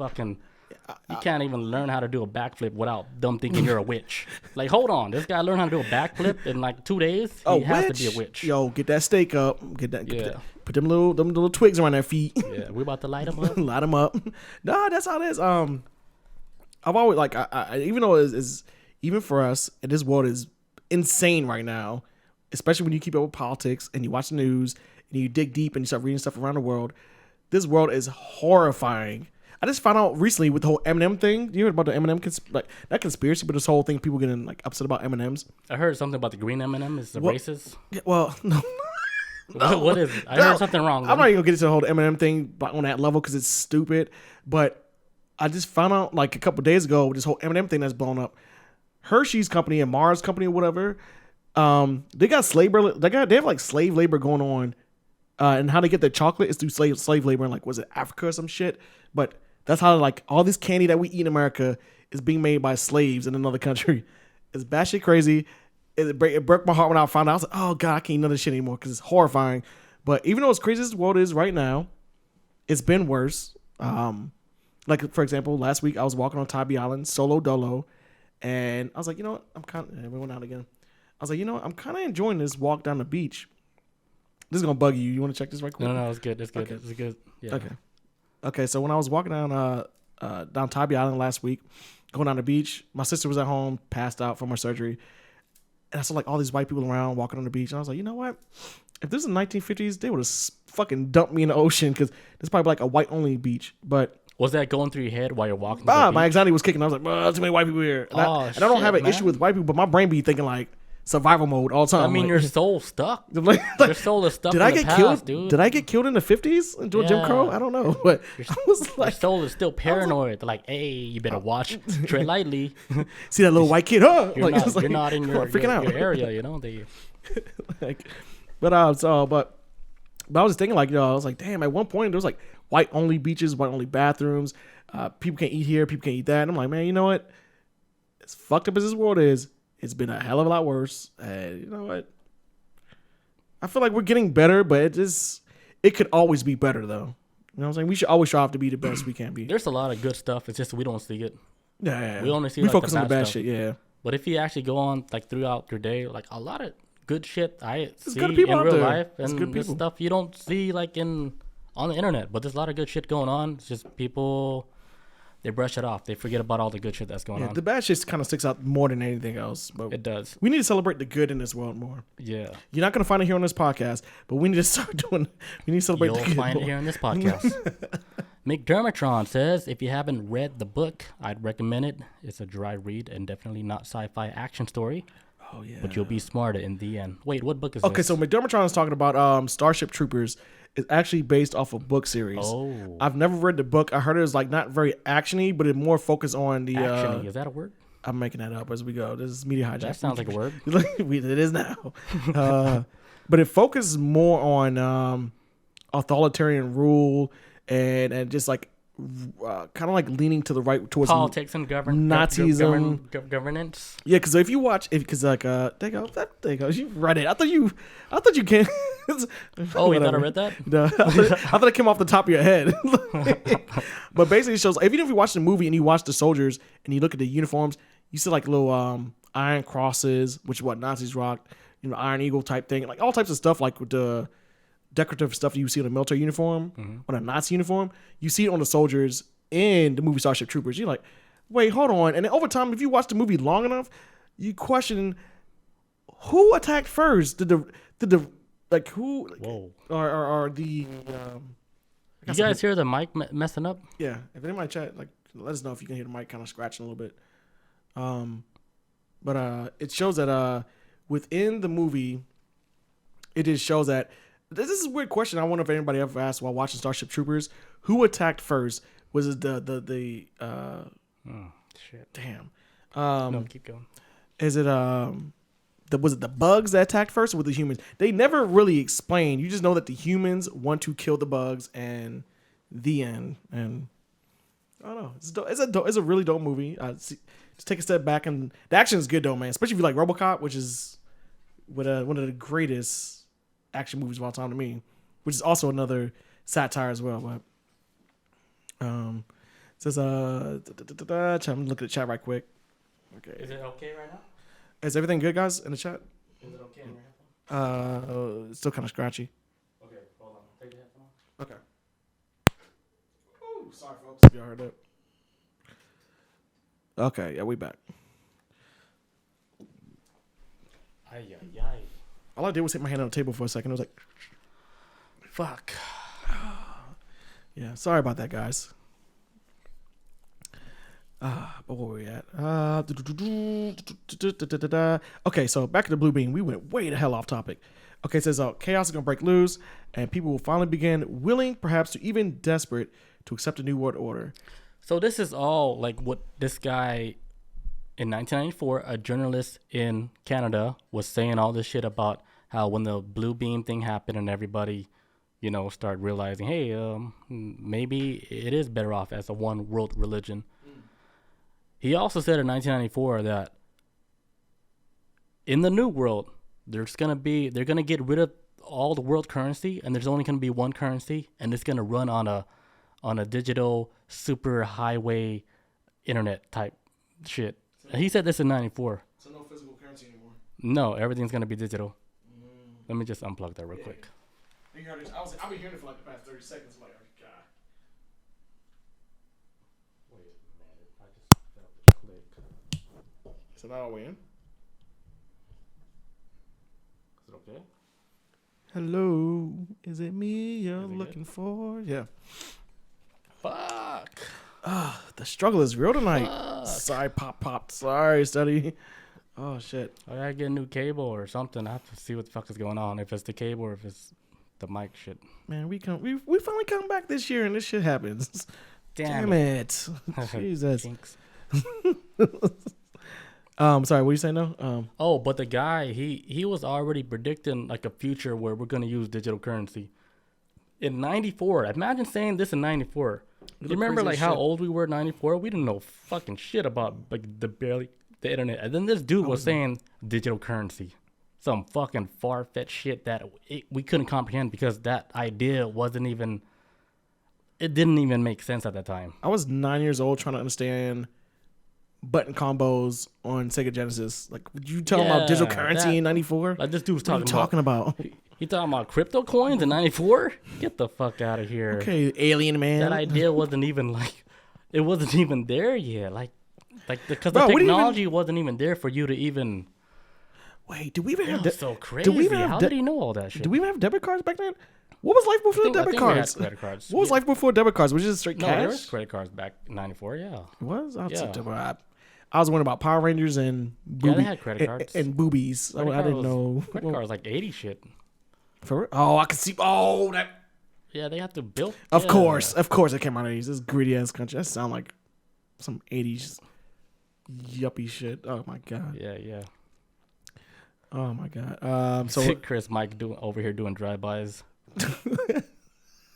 learn how to do a backflip without them thinking you're a witch. Like, hold on, this guy learned how to do a backflip in like 2 days. He has to be a witch. Yo, get that steak up. Get that. Put them little twigs around their feet. Yeah, we about to light them up. Light them up. Nah, that's how it is. I've always like I even though it's even for us, and this world is insane right now, especially when you keep up with politics and you watch the news and you dig deep and you start reading stuff around the world. This world is horrifying. I just found out recently with the whole Eminem thing. You heard about the Eminem not conspiracy, but this whole thing, people getting like upset about M&Ms. I heard something about the green M&M. Is the racist? Yeah, well, no. What is it? I heard something wrong. I'm not even gonna get into the whole Eminem thing on that level because it's stupid. But I just found out like a couple days ago this whole Eminem thing that's blown up. Hershey's company and Mars company or whatever, they got slave labor. They have like slave labor going on, and how they get their chocolate is through slave labor and like was it Africa or some shit. But that's how like all this candy that we eat in America is being made by slaves in another country. It's batshit crazy. It broke my heart when I found out. I was like, oh God, I can't know this shit anymore because it's horrifying. But even though as crazy as the world is right now, it's been worse. Like for example, last week I was walking on Tybee Island, solo dolo, and I was like, you know what? We went out again. I was like, you know what? I'm kind of enjoying this walk down the beach. This is gonna bug you. You want to check this right quick? No, it's good. It's good. Okay. It's good. Yeah. Okay. So when I was walking down Tybee Island last week, going down the beach, my sister was at home, passed out from her surgery. And I saw like all these white people around walking on the beach. And I was like, you know what? If this is the 1950s, they would have fucking dumped me in the ocean because there's probably like a white only beach. But was that going through your head while you're walking? My anxiety was kicking. I was like, too many white people here. And I don't have an issue with white people, but my brain be thinking like, survival mode all the time. I mean, like, your soul's stuck. like, Your soul is stuck. did in I the get past, killed? dude? Did I get killed in the 50s until Jim Crow? I don't know, but I was like, your soul is still paranoid. Like, hey, you better watch, tread lightly. see that little white kid? Huh? You're, like, not, you're not in your area. You know they. Like, but I was just thinking, like, I was like, damn. At one point, there was like white only beaches, white only bathrooms. People can't eat here, people can't eat that. And I'm like, man, you know what? As fucked up as this world is, it's been a hell of a lot worse. And you know what? I feel like we're getting better, but it could always be better, though. You know what I'm saying? We should always strive to be the best we can be. There's a lot of good stuff. It's just we don't see it. Yeah. We only see we like, focus the on the bad stuff. shit. Yeah. But if you actually go on like throughout your day, like a lot of good shit I see good people in out real there. life, There's and good this people. stuff you don't see like on the internet. But there's a lot of good shit going on. It's just people. They brush it off. They forget about all the good shit that's going on. The bad shit kind of sticks out more than anything else. But It does. we need to celebrate the good in this world more. Yeah. You're not going to find it here on this podcast, but we need to start doing. We need to celebrate You'll the good find more. it here in this podcast. McDermotron says, if you haven't read the book, I'd recommend it. It's a dry read and definitely not sci-fi action story. Oh yeah. But you'll be smarter in the end. Wait, what book is this? Okay, so McDermotron is talking about Starship Troopers. It's actually based off a book series. Oh. I've never read the book. I heard it was like not very actiony, but it more focused on the. Actiony, is that a word? I'm making that up as we go. This is media hijack. That sounds like a word. It is now. But it focuses more on authoritarian rule and just like kind of like leaning to the right towards Politics and Nazism. Governance. Yeah, because if you watch, because like there you go, you read it. I thought you can. Oh, you thought I read that? No, I thought it came off the top of your head. But basically, it shows even if you watch the movie and you watch the soldiers and you look at the uniforms, you see like little iron crosses, which is what Nazis rocked. You know, Iron Eagle type thing, like all types of stuff, like with the decorative stuff you see on a military uniform, on a Nazi uniform. You see it on the soldiers in the movie Starship Troopers. You're like, wait, hold on. And then over time, if you watch the movie long enough, you question who attacked first. Did the like who? Whoa. Or the? You guys hear the mic messing up? Yeah. If anybody chat, like, let us know if you can hear the mic kind of scratching a little bit. But it shows that within the movie, it just shows that. This is a weird question. I wonder if anybody ever asked while watching Starship Troopers, who attacked first? Was it the Shit. damn? No, keep going. Is it was it the bugs that attacked first, or with the humans? They never really explain. You just know that the humans want to kill the bugs, and the end. And I don't know. It's a really dope movie. Just take a step back, and the action is good though, man. Especially if you like RoboCop, which is one of the greatest action movies of all time to me, which is also another satire as well. But it says I'm looking at the chat right quick. Okay. Is it okay right now? Is everything good, guys, in the chat? Is it okay in your headphones? It's still kind of scratchy. Okay, hold on. Take the headphone off. Okay. Ooh, sorry folks if y'all heard that. Okay, yeah, we back. Ay, ay, ay. All I did was hit my hand on the table for a second. It was like, Fuck. yeah, sorry about that, guys. But where were we at? Okay, so back to the Bluebeam. We went way the hell off topic. Okay, it says chaos is going to break loose, and people will finally begin willing, perhaps to even desperate, to accept a new world order. So this is all like what this guy in 1994, a journalist in Canada, was saying all this shit about how when the Bluebeam thing happened and everybody, you know, started realizing, hey, maybe it is better off as a one world religion. He also said in 1994 that in the new world, they're gonna get rid of all the world currency, and there's only gonna be one currency, and it's gonna run on a digital super highway internet type shit. And he said this in 94. So no physical currency anymore. No, everything's gonna be digital. Let me just unplug that real quick. I've been hearing it for like the past 30 seconds. I'm like, oh god. Wait a minute, I just felt the click. So now we're in. Is it okay? Hello, is it me you're Is it looking for? Yeah. Fuck. The struggle is real tonight. Sorry, pop. Sorry, study. Oh shit! I gotta get a new cable or something. I have to see what the fuck is going on. If it's the cable or if it's the mic shit. Man, we finally come back this year and this shit happens. Damn it. Jesus. Jinx. Sorry, what you saying now? But the guy, he was already predicting like a future where we're gonna use digital currency. In 94, imagine saying this in 94. You remember like how old we were in 94? We didn't know fucking shit about like the internet. And then this dude was saying digital currency. Some fucking far-fetched shit that we couldn't comprehend because that idea wasn't even, it didn't even make sense at that time. I was 9 years old trying to understand button combos on Sega Genesis. Like, would you tell him about digital currency in 94? Like this dude was talking about. He talking about crypto coins in 94? Get the fuck out of here. Okay, alien man. That idea wasn't even like, it wasn't even there yet. Because the technology wasn't even there for you to even. Wait, did we even have so crazy? How did he know all that shit? Did we even have debit cards back then? What was life before debit cards? Credit cards. What was life before debit cards? Was it just straight cash? No, there was credit cards back in 94, yeah. It was? I was wondering about Power Rangers and they had credit cards. And boobies. I didn't know. Credit cards like 80 shit. I can see. Oh, that. Yeah, they have to build. Of course, it came out of 80s. This gritty ass country. That sound like some 80s yuppie shit. Oh my god. Yeah. Oh my god. So Chris Mike over here doing drive-bys.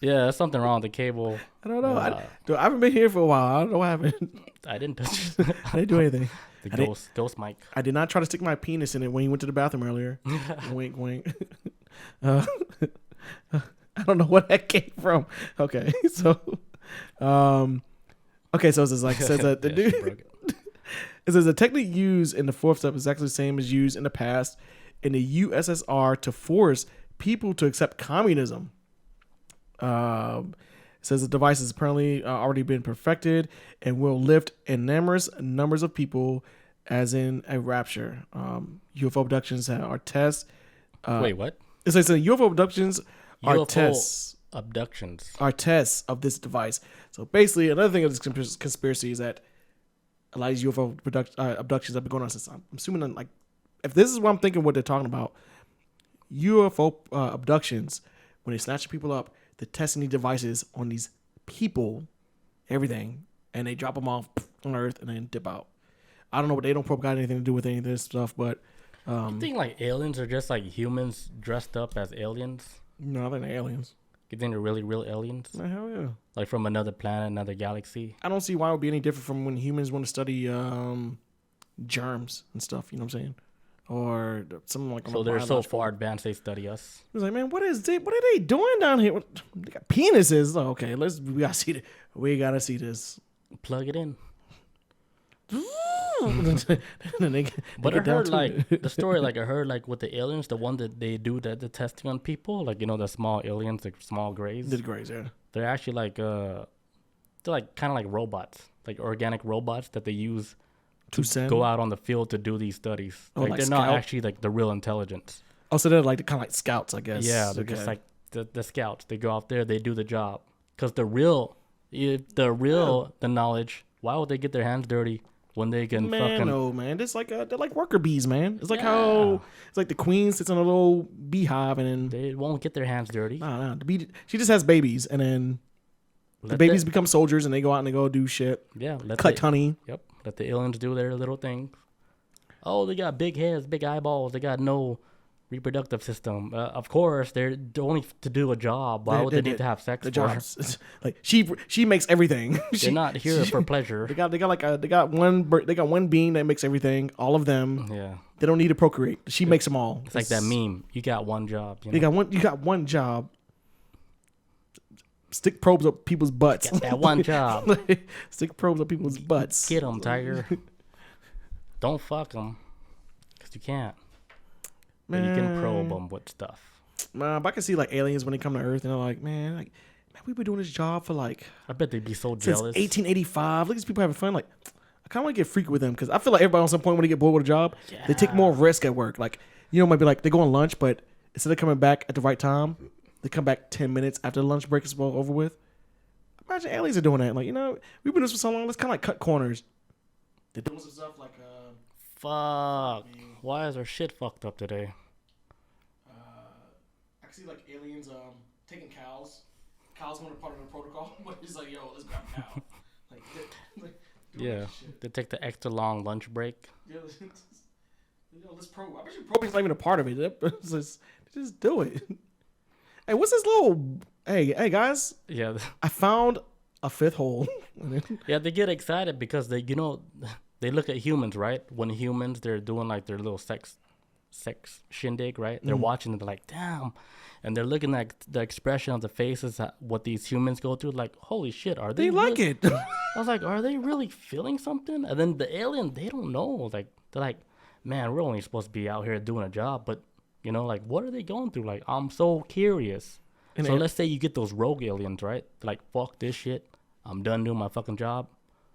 Yeah, there's something wrong with the cable. I don't know. I haven't been here for a while. I don't know what happened. I didn't touch it. I didn't do anything. The ghost mic. I did not try to stick my penis in it when he went to the bathroom earlier. Wink, wink. I don't know where that came from. Okay, so, so it says that the dude. It says the technique used in the fourth step is exactly the same as used in the past in the USSR to force people to accept communism. It says the device has apparently already been perfected and will lift enormous numbers of people, as in a rapture. UFO abductions are tests. Wait, what? It says UFO abductions are tests. Abductions are tests of this device. So basically, another thing of this conspiracy is that a lot of these UFO abductions have been going on since I'm assuming like if this is what I'm thinking, what they're talking about, UFO abductions when they snatch people up. They're testing these devices on these people, everything, and they drop them off on Earth and then dip out. I don't know, but they don't probably got anything to do with any of this stuff. But you think like aliens are just like humans dressed up as aliens? No, they're not aliens. You think they're really real aliens? Hell yeah! Like from another planet, another galaxy. I don't see why it would be any different from when humans want to study germs and stuff. You know what I'm saying? Or something like. So they're so far advanced they study us. It's like, man, what are they doing down here? They got penises. Oh, okay, we gotta see this. We gotta see this. Plug it in. But I heard like the story. Like I heard like with the aliens, the one that they do the testing on people, like the small aliens, like small grays. The grays, yeah. They're actually like they're like kind of like robots, like organic robots that they use to go out on the field to do these studies. Like they're not actually like the real intelligence. Oh, so they're like kind of like scouts, I guess. Yeah, they're just like the scouts. They go out there, they do the job. Because the knowledge, why would they get their hands dirty when they can fucking... No, man. It's like they're like worker bees, man. It's like how it's like the queen sits on a little beehive and then they won't get their hands dirty. No. The bee, she just has babies and then the babies become soldiers and they go out and they go do shit. Yeah, collect honey. Yep. Let the aliens do their little things. Oh, they got big heads, big eyeballs. They got no reproductive system. Of course, they're only to do a job. Why would they need to have sex? The jobs, like she makes everything. They're not here for pleasure. They got one being that makes everything. All of them. Yeah. They don't need to procreate. She makes them all. It's like that meme. You got one job. You got one job. Stick probes up people's butts. Got that one job. Stick probes up people's butts. Get them, Tiger. Don't fuck them. Because you can't. Man. But you can probe them with stuff. Man, but I can see like aliens when they come to Earth and they're like, man, we've been doing this job for like... I bet they'd be so since jealous. 1885. Look at these people having fun. Like, I kind of want to get freaky with them because I feel like everybody on some point when they get bored with a job, they take more risk at work. Like, might be like they go on lunch, but instead of coming back at the right time, they come back 10 minutes after the lunch break is over with. Imagine aliens are doing that. Like, we've been doing this for so long. Let's kind of like cut corners. They're doing some stuff like Fuck. Why is our shit fucked up today? I can see like aliens taking cows. Cows weren't part of the protocol, but he's like, yo, let's grab a cow. Yeah, they take the extra long lunch break. Yeah, let's probe. I bet you probing's not even a part of it. Just do it. Hey, what's this little? Hey, guys. Yeah. I found a fifth hole. Yeah, they get excited because they look at humans, right? When humans, they're doing like their little sex shindig, right? They're watching it, they're like, damn. And they're looking at the expression of the faces, what these humans go through, like, holy shit, are they like really? it. I was like, are they really feeling something? And then the alien, they don't know. Like, they're like, man, we're only supposed to be out here doing a job, but, like, what are they going through? Like, I'm so curious. And so let's say you get those rogue aliens, right? They're like, fuck this shit. I'm done doing my fucking job.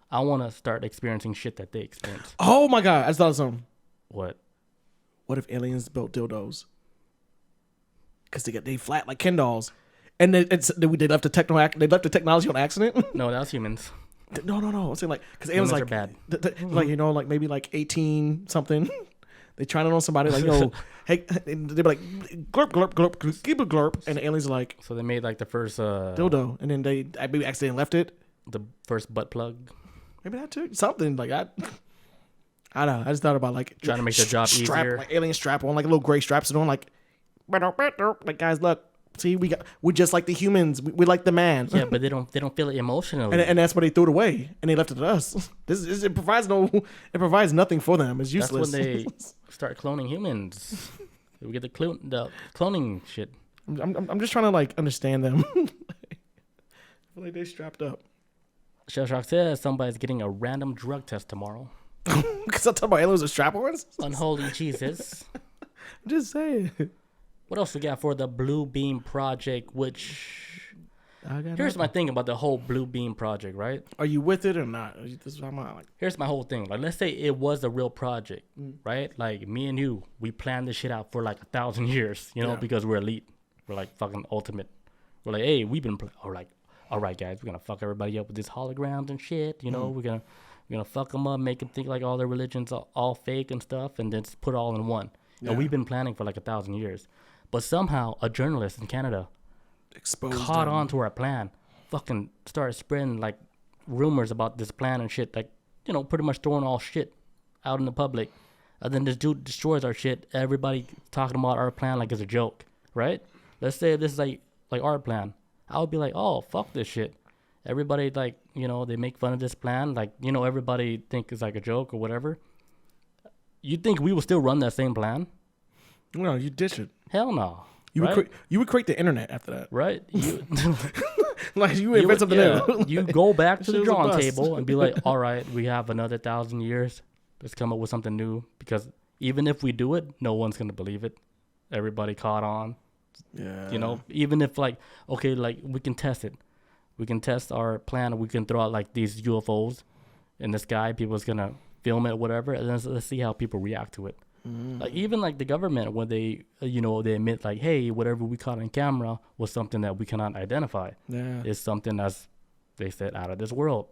I want to start experiencing shit that they experience. Oh, my God. I just thought of something. What? What if aliens built dildos? Because they flat like Ken dolls, and they left the technology on accident. No, that was humans. No. I'm saying like because aliens like are bad. Like like maybe like 18 something. They trying it on somebody like hey they be like glurp glurp glurp keep a glurp, and the aliens are like so they made like the first dildo, and then they maybe accidentally left it. The first butt plug. Maybe that too. Something like that. I don't know. I just thought about like trying to make the job easier. Like alien strap on, like a little gray straps on, like guys, look, see, we're just like the humans. We like the man. Yeah, but they don't feel it emotionally. And that's why they threw it away and they left it to us. It provides nothing for them. It's useless. That's when they start cloning humans. We get the cloning shit. I'm just trying to like understand them. I feel like they strapped up. Shell Shock says somebody's getting a random drug test tomorrow. Because I talk about aliens with strap-ons? Unholy Jesus. I'm just saying. What else we got for the Bluebeam project, which... Here's my thing about the whole Bluebeam project, right? Are you with it or not? Here's my whole thing. Like, let's say it was a real project, right? Like, me and you, we planned this shit out for like 1,000 years, because we're elite. We're like fucking ultimate. We're like, hey, we've been... We're like, all right, guys, we're going to fuck everybody up with these holograms and shit, We're going to fuck them up, make them think like all their religions are all fake and stuff, and then just put it all in one. Yeah. And we've been planning for like 1,000 years. But somehow a journalist in Canada caught on to our plan, fucking started spreading like rumors about this plan and shit, like, pretty much throwing all shit out in the public. And then this dude destroys our shit. Everybody talking about our plan like it's a joke, right? Let's say this is like our plan. I would be like, oh, fuck this shit. Everybody, like, they make fun of this plan. Like, everybody think it's like a joke or whatever. You think we will still run that same plan? No, you ditch it. Hell no. You would create the internet after that. Right? Like, you invent something new. You go back to the drawing table and be like, all right, we have another 1,000 years. Let's come up with something new. Because even if we do it, no one's going to believe it. Everybody caught on. Yeah. Even if, like, okay, like, we can test it. We can test our plan. We can throw out like these UFOs in the sky. People's gonna film it, whatever, and then let's see how people react to it. Like even like the government, when they they admit like, hey, whatever we caught on camera was something that we cannot identify. Yeah, it's something that's, they said, out of this world.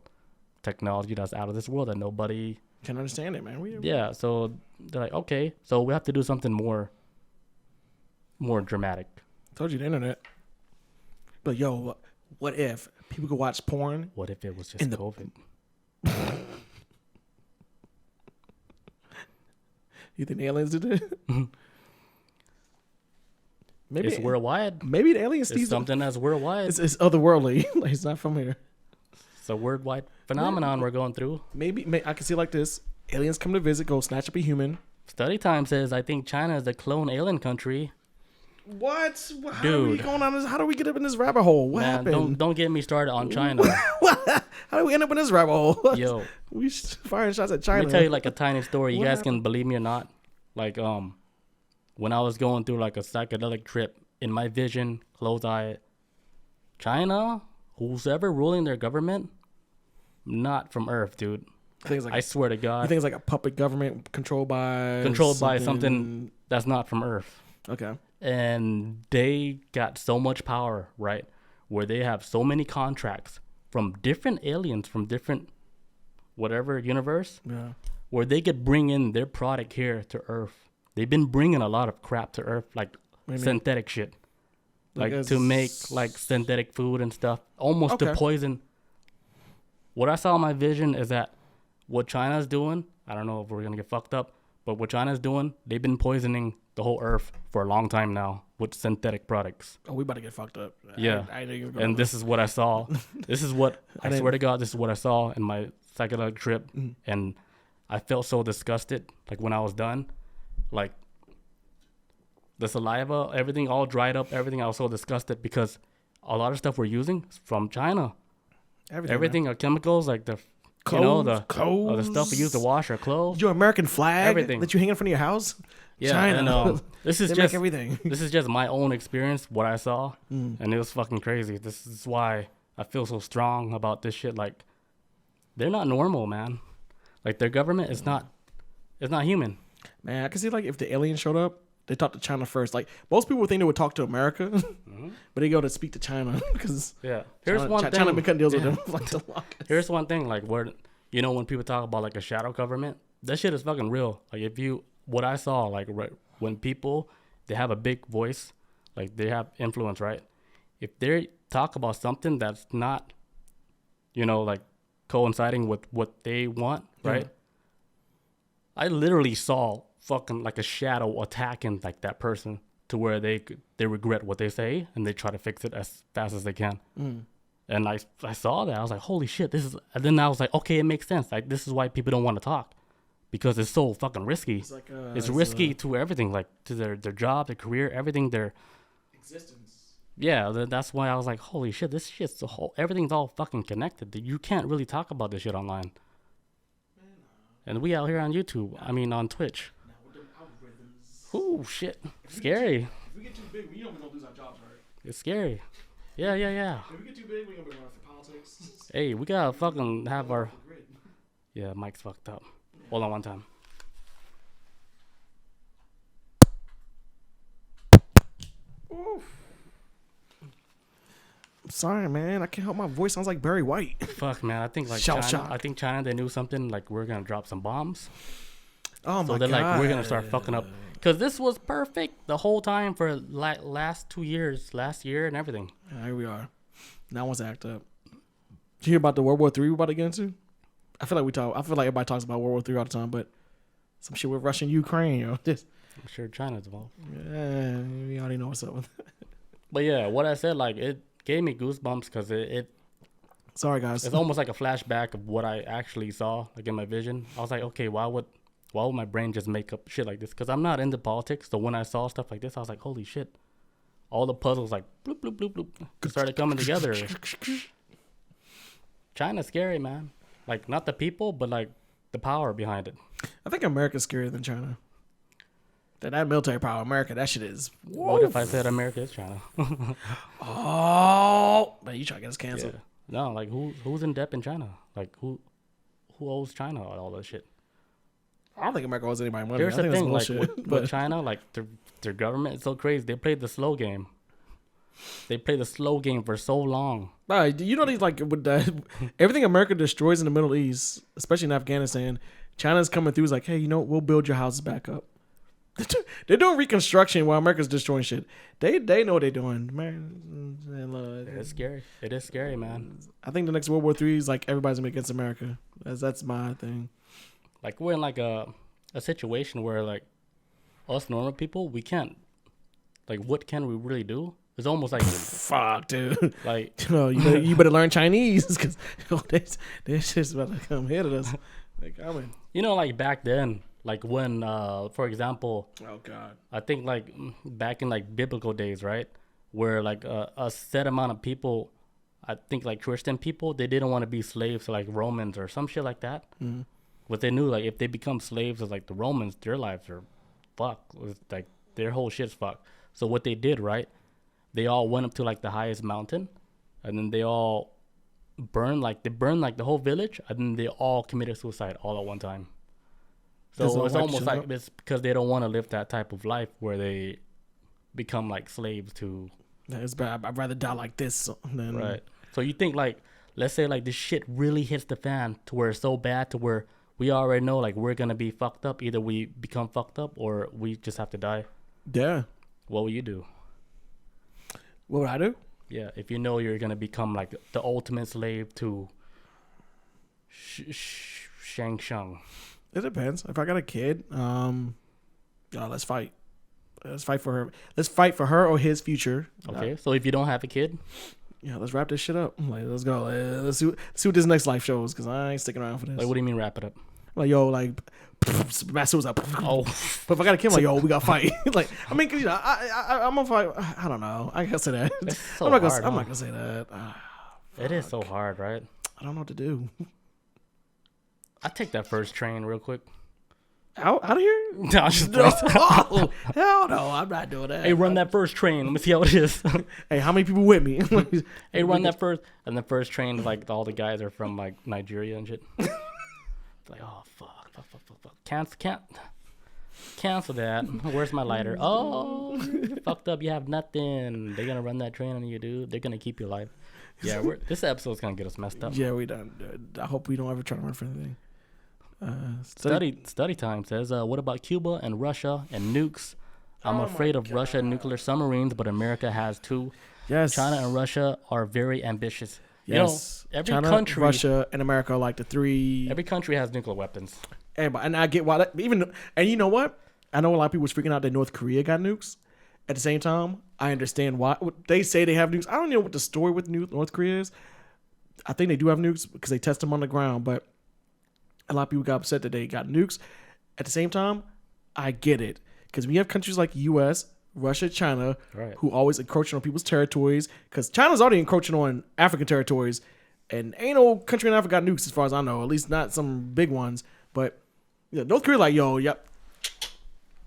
Technology that's out of this world that nobody can understand it, man. Yeah, so they're like, okay, so we have to do something more dramatic. I told you the internet. But yo, what if people could watch porn? What if it was just COVID? You think the aliens did it? Maybe it's worldwide. Maybe the aliens see something that's worldwide. It's otherworldly. Like, it's not from here. It's a worldwide phenomenon we're going through. Maybe I can see it like this: aliens come to visit, go snatch up a human. Study Time says I think China is the clone alien country. What? How are we going on this? How do we get up in this rabbit hole? What happened? Don't get me started on China. How do we end up in this rabbit hole? Yo, we firing shots at China. Let me tell you like a tiny story. You guys can believe me or not. Like when I was going through like a psychedelic trip, in my vision, closed eye, China, who's ever ruling their government, not from Earth, dude. I swear to God. You think it's like a puppet government controlled by something that's not from Earth. Okay. And they got so much power, right? Where they have so many contracts from different aliens, from different whatever universe. Yeah. where they could bring in their product here to Earth. They've been bringing a lot of crap to Earth, like synthetic shit, like to make like synthetic food and stuff, almost to poison. What I saw in my vision is that what China's doing, I don't know if we're going to get fucked up, but what China's doing, they've been poisoning the whole Earth for a long time now with synthetic products. Oh, we about to get fucked up. Yeah. And this is what I saw. This is what, I swear to God, this is what I saw in my psychedelic trip. And I felt so disgusted, like when I was done. Like the saliva, everything all dried up, everything. I was so disgusted because a lot of stuff we're using is from China. Everything are chemicals, like the clothes, the stuff we use to wash our clothes. Your American flag that you hang in front of your house. Yeah, China. And this is just everything. This is just my own experience, what I saw, and it was fucking crazy. This is why I feel so strong about this shit. Like, they're not normal, man. Like, their government is not, it's not human. Man, I can see like if the aliens showed up, they talk to China first. Like most people would think they would talk to America, but they go to speak to China because China been cutting deals with them. Like the longest. Here's one thing, like where when people talk about like a shadow government, that shit is fucking real. Like what I saw, like when people they have a big voice, like they have influence, right? If they talk about something that's not, like coinciding with what they want, right? I literally saw fucking like a shadow attacking like that person to where they regret what they say and they try to fix it as fast as they can. And I saw that. I was like, holy shit, and then I was like, okay, it makes sense. Like this is why people don't want to talk, because it's so fucking risky. It's risky to everything, like to their job, their career, everything, their existence. Yeah, that's why I was like, holy shit, this shit's everything's all fucking connected. You can't really talk about this shit online. And we out here on YouTube. I mean, on Twitch. Oh shit! Scary. If we get too big, we know we're gonna lose our jobs, right? It's scary. Yeah. If we get too big, we gonna be running for politics. Hey, we gotta fucking have our. Yeah, Mike's fucked up. Hold on one time. Oof. I'm sorry, man. I can't help my voice sounds like Barry White. Fuck, man. I think like China. I think China. They knew something. Like we're gonna drop some bombs. Oh my god. So they're like, we're gonna start fucking up. Because this was perfect the whole time for last 2 years, last year and everything. Yeah, here we are. Now let's act up. Did you hear about the World War III we're about to get into? I feel like everybody talks about World War III all the time, but some shit with Russia and Ukraine, I'm sure China's involved. Yeah, we already know what's up with that. But yeah, what I said, like, it gave me goosebumps because it sorry, guys. It's almost like a flashback of what I actually saw, like in my vision. I was like, okay, why would my brain just make up shit like this? Because I'm not into politics. So when I saw stuff like this, I was like, holy shit. All the puzzles like bloop, bloop, bloop, bloop started coming together. China's scary, man. Like, not the people, but like the power behind it. I think America's scarier than China. That military power, America, that shit is. What if I said America is China? Oh, man, you trying to get us canceled? Yeah. No, like who's in debt in China? Like who owes China all that shit? I don't think America owes anybody money. Here's the thing, like with China, like their government is so crazy. They played the slow game. They played the slow game for so long. Right, you know these like with everything America destroys in the Middle East, especially in Afghanistan. China's coming through. Is like, hey, we'll build your houses back up. They're doing reconstruction while America's destroying shit. They know what they're doing, man. It's scary. It is scary, man. I think the next World War III is like everybody's gonna be against America. That's my thing. Like we're in like a situation where like us normal people, we can't. Like, what can we really do? It's almost like fuck, dude. Like, you better learn Chinese because this shit's about to come hit us. Like, like back then. Like when, for example, oh god, I think like back in like biblical days, right, where like a set amount of people, I think like Christian people, they didn't want to be slaves to like Romans or some shit like that. Mm-hmm. But they knew like if they become slaves of like the Romans, their lives are fucked. Like their whole shit's fucked. So what they did, right, they all went up to like the highest mountain, and then they all burned like the whole village, and then they all committed suicide all at one time. So it's almost like it's because they don't want to live that type of life where they become like slaves to. It's bad. I'd rather die like this than right. So you think like, let's say like this shit really hits the fan to where it's so bad to where we already know like we're gonna be fucked up. Either we become fucked up or we just have to die. Yeah. What will you do? What would I do? Yeah, if you know you're gonna become like the ultimate slave to Shang Shang. It depends. If I got a kid, let's fight. Let's fight for her. Let's fight for her or his future. Okay, so if you don't have a kid, yeah, let's wrap this shit up. Like, let's go. Let's see what this next life shows, because I ain't sticking around for this. like, what do you mean wrap it up? Like, yo, like, mass suicide. Oh, but if I got a kid, I'm like, yo, we gotta fight. Like, I mean, 'cause, you know, I'm gonna fight. I don't know. I can't say that. it's so I'm not hard. gonna say that. It is so hard, right? I don't know what to do. I take that first train real quick. Out of here? No, I'm just Oh, hell no, I'm not doing that. Hey, run that first train. Let me see how it is. Hey, how many people with me? Hey, run that first. And the first train, like all the guys are from like Nigeria and shit. It's like, oh fuck. Cancel that. Where's my lighter? Oh, you're fucked up. You have nothing. They're gonna run that train on you, dude. They're gonna keep you alive. Yeah, this episode's gonna get us messed up. Yeah, we done. I hope we don't ever try to run for anything. Study time says, what about Cuba and Russia and nukes? I'm afraid of Russia and nuclear submarines, but America has two. Yes. China and Russia are very ambitious. Yes. You know, every China, country, Russia, and America are like the three. Every country has nuclear weapons. Everybody, and I get why. And you know what? I know a lot of people was freaking out that North Korea got nukes. At the same time, I understand why they say they have nukes. I don't know what the story with North Korea is. I think they do have nukes because they test them on the ground, but a lot of people got upset that they got nukes. At the same time, I get it. Because we have countries like U.S., Russia, China, right, who always encroaching on people's territories. Because China's already encroaching on African territories. And ain't no country in Africa got nukes as far as I know. At least not some big ones. But yeah, North Korea like, yo, yep.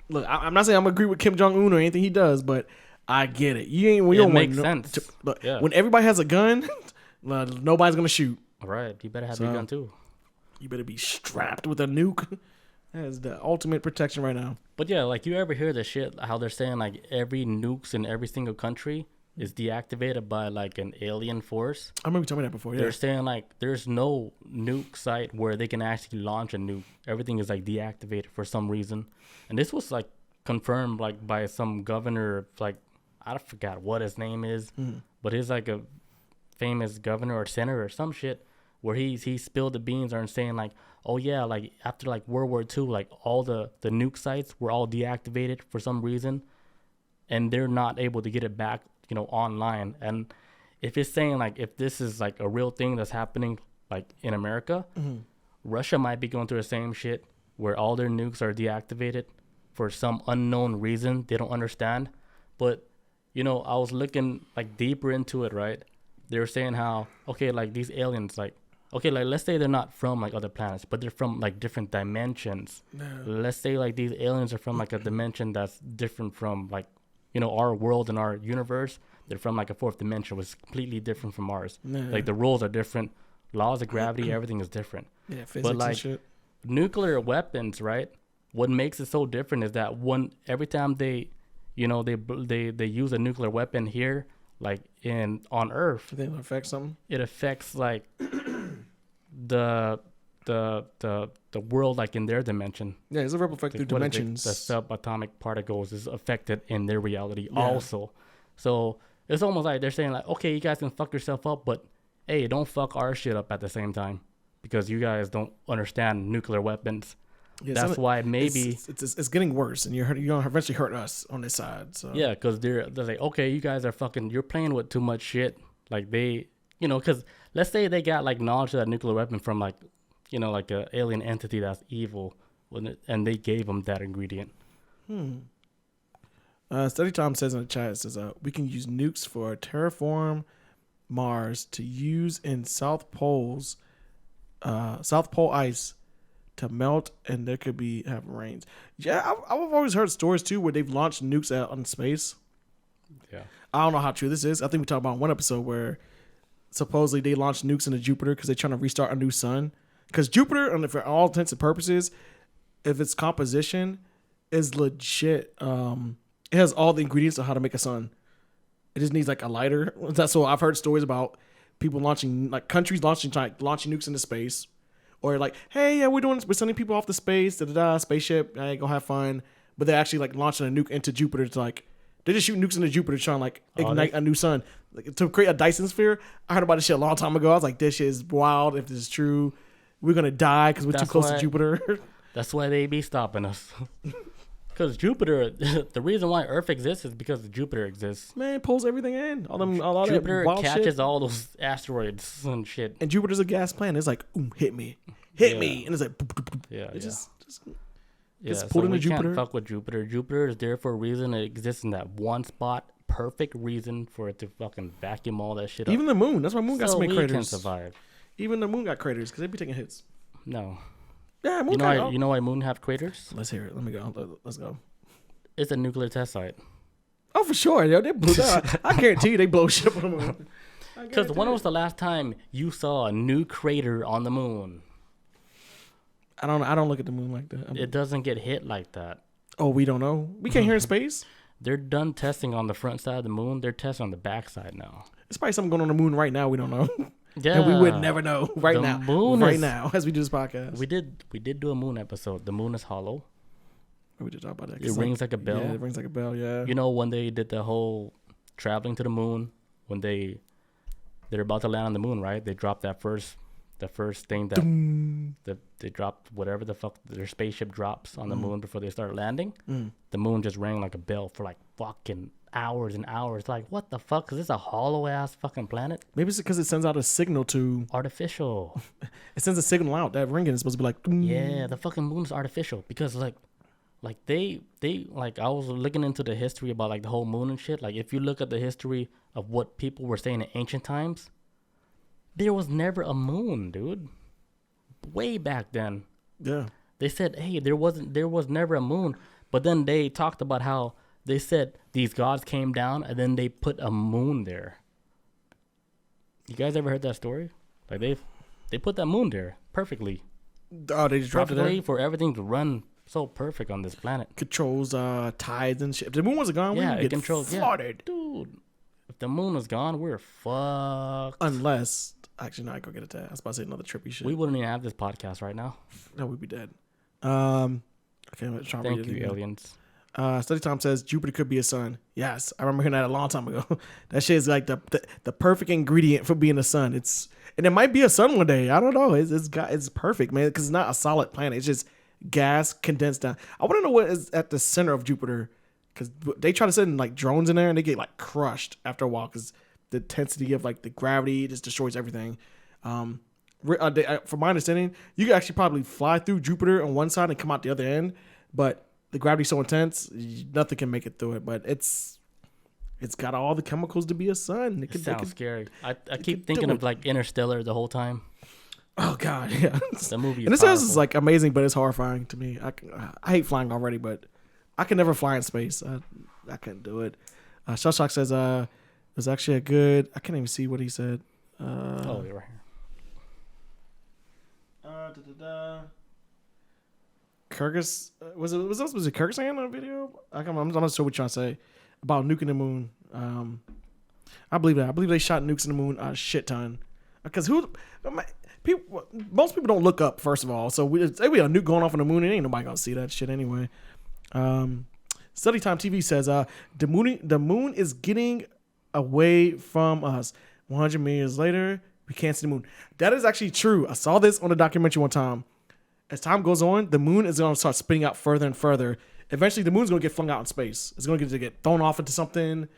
Look, I'm not saying I'm agree with Kim Jong-un or anything he does, but I get it. It makes sense. Look, when everybody has a gun, nobody's going to shoot. All right. You better have your gun too. You better be strapped with a nuke. That is the ultimate protection right now. But yeah, like, you ever hear the shit, how they're saying like every nukes in every single country is deactivated by like an alien force? I remember you telling me that before, yeah. They're saying like there's no nuke site where they can actually launch a nuke. Everything is like deactivated for some reason. And this was like confirmed like by some governor, like, I forgot what his name is, but he's like a famous governor or senator or some shit, where he spilled the beans and saying like, oh yeah, like after like World War II, like all the nuke sites were all deactivated for some reason, and they're not able to get it back, online. And if it's saying like, if this is like a real thing that's happening like in America, Russia might be going through the same shit where all their nukes are deactivated for some unknown reason they don't understand. But I was looking like deeper into it, right? They were saying how, okay, like these aliens, like, okay, like let's say they're not from like other planets, but they're from like different dimensions. No. Let's say like these aliens are from like a dimension that's different from like, our world and our universe. They're from like a fourth dimension, which is completely different from ours. No. Like the rules are different, laws of gravity, everything is different. Yeah, physics but like and shit. Nuclear weapons, right? What makes it so different is that every time they use a nuclear weapon here, like on Earth, they affect something. It affects like the world, like in their dimension. Yeah, it's a ripple effect through dimensions. The subatomic particles is affected in their reality also. So it's almost like they're saying like, okay, you guys can fuck yourself up, but hey, don't fuck our shit up at the same time, because you guys don't understand nuclear weapons. Yeah, that's why maybe it's getting worse, and you're gonna eventually hurt us on this side. So yeah, because they're like, okay, you guys are you're playing with too much shit. Like they, because let's say they got like knowledge of that nuclear weapon from like, like a alien entity that's evil, and they gave them that ingredient. Study Time says in the chat, it says we can use nukes for terraform Mars to use in South Pole ice to melt, and there could have rains. Yeah, I've always heard stories too where they've launched nukes out in space. Yeah, I don't know how true this is. I think we talked about one episode where supposedly they launched nukes into Jupiter because they're trying to restart a new sun. Because Jupiter, and for all intents and purposes, if its composition is legit, it has all the ingredients of how to make a sun. It just needs like a lighter. That's what I've heard stories about people launching, like countries launching nukes into space, or like, hey, yeah, we're sending people off to space, spaceship, hey, go have fun. But they're actually like launching a nuke into Jupiter to like, they just shoot nukes into Jupiter trying to like ignite a new sun, like to create a Dyson sphere. I heard about this shit a long time ago. I was like, this shit is wild. If this is true, we're gonna die because we're too close to Jupiter. That's why they be stopping us. Because Jupiter, the reason why Earth exists is because Jupiter exists. Man, pulls everything in. All Jupiter that wild catches shit. all those asteroids and shit. And Jupiter's a gas planet. It's like, hit me, and it's like, just so pulled into Jupiter. Can't fuck with Jupiter. Jupiter is there for a reason. It exists in that one spot. Perfect reason for it to fucking vacuum all that shit up. Even the moon. That's why the moon got so many craters. Can survive. Even the moon got craters because they be taking hits. No. Yeah, moon you know why moon have craters? Let's hear it. Let me go. Let's go. It's a nuclear test site. Oh, for sure. Yo, they blew that. I guarantee you they blow shit up on the moon. Because when was the last time you saw a new crater on the moon? I don't look at the moon like that. It doesn't get hit like that. Oh, we don't know. We can't hear in space. They're done testing on the front side of the moon. They're testing on the back side now. There's probably something going on the moon right now we don't know. Yeah. And we would never know right now. Now as we do this podcast. We did do a moon episode. The moon is hollow. We did talk about that. It rings like a bell. Yeah, it rings like a bell, yeah. You know, when they did the whole traveling to the moon, when they're about to land on the moon, right? They dropped the first thing that they dropped, whatever the fuck their spaceship drops on the moon before they start landing. The moon just rang like a bell for like fucking hours and hours. Like, what the fuck? Is this a hollow ass fucking planet? Maybe it's because it sends out a signal to artificial. It sends a signal out. That ringing is supposed to be like. Yeah, the fucking moon's artificial because like they like I was looking into the history about like the whole moon and shit. Like if you look at the history of what people were saying in ancient times, there was never a moon, dude. Way back then. Yeah. They said, hey, there was never a moon. But then they talked about how they said these gods came down and then they put a moon there. You guys ever heard that story? Like they put that moon there perfectly. Oh, they just dropped it there? For everything to run so perfect on this planet. Controls tides and shit. If the moon wasn't gone, we would get flooded. Yeah. Dude, if the moon was gone, we're fucked. Unless... Actually, no, I go get it. I was about to say another trippy shit. We wouldn't even have this podcast right now. No, we'd be dead. Okay, let's try to read it. Thank you, aliens. Study Time says Jupiter could be a sun. Yes, I remember hearing that a long time ago. That shit is like the perfect ingredient for being a sun. And it might be a sun one day. I don't know. It's perfect, man, because it's not a solid planet. It's just gas condensed down. I want to know what is at the center of Jupiter, because they try to send like drones in there and they get like crushed after a while because the intensity of like the gravity just destroys everything. From my understanding, you can actually probably fly through Jupiter on one side and come out the other end, but the gravity's so intense, nothing can make it through it. But it's got all the chemicals to be a sun. It sounds scary. I keep thinking of like Interstellar the whole time. Oh God, yeah. The movie. And this is like amazing, but it's horrifying to me. I hate flying already, but I can never fly in space. I couldn't do it. Shellshock says it was actually a good. I can't even see what he said. Oh, you're right here. Kyrgyz was it Kyrgyzstan on the video? I'm not sure what you're trying to say about nuking the moon. I believe that. I believe they shot nukes in the moon a shit ton. Because most people don't look up, first of all. So if we a nuke going off on the moon, and ain't nobody gonna see that shit anyway. Study Time TV says the moon is getting away from us. 100 million years later, we can't see the moon. That is actually true. I saw this on a documentary one time. As time goes on, the moon is going to start spinning out further and further. Eventually, the moon's going to get flung out in space. It's going to get thrown off into something.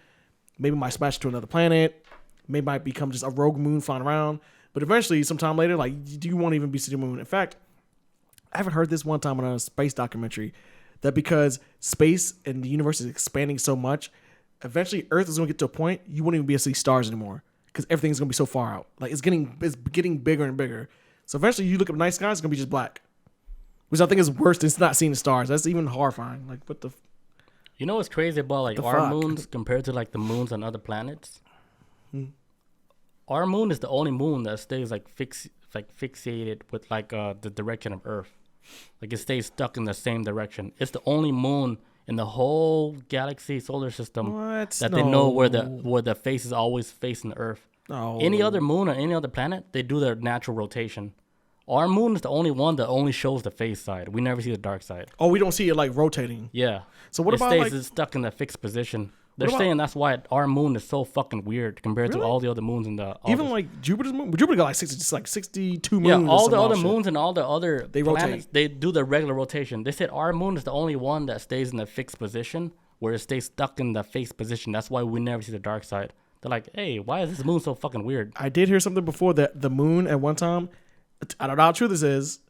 Maybe it might smash into another planet. Maybe it might become just a rogue moon flying around. But eventually, sometime later, like, you won't even be seeing the moon. In fact, I haven't heard this one time on a space documentary that because space and the universe is expanding so much, eventually Earth is going to get to a point you won't even be able to see stars anymore because everything's going to be so far out. Like, it's getting bigger and bigger. So eventually, you look up night sky, it's going to be just black. Which I think is worse than not seeing the stars. That's even horrifying. Like, what the... You know what's crazy about, like, our moons compared to, like, the moons on other planets? Our moon is the only moon that stays, like, fixated with, like, the direction of Earth. Like, it stays stuck in the same direction. It's the only moon in the whole galaxy solar system they know where the face is always facing the Earth. No. Any other moon or any other planet, they do their natural rotation. Our moon is the only one that only shows the face side. We never see the dark side. Oh, we don't see it like rotating. Yeah. So what about like it's stuck in the fixed position? They're saying that's why our moon is so fucking weird compared to all the other moons in the. Even like Jupiter's moon. Jupiter got like 62 moons. Yeah, all the other moons and all the other they planets, rotate. they do the regular rotation. They said our moon is the only one that stays in the fixed position, where it stays stuck in the fixed position. That's why we never see the dark side. They're like, hey, why is this moon so fucking weird? I did hear something before that the moon at one time, I don't know how true this is,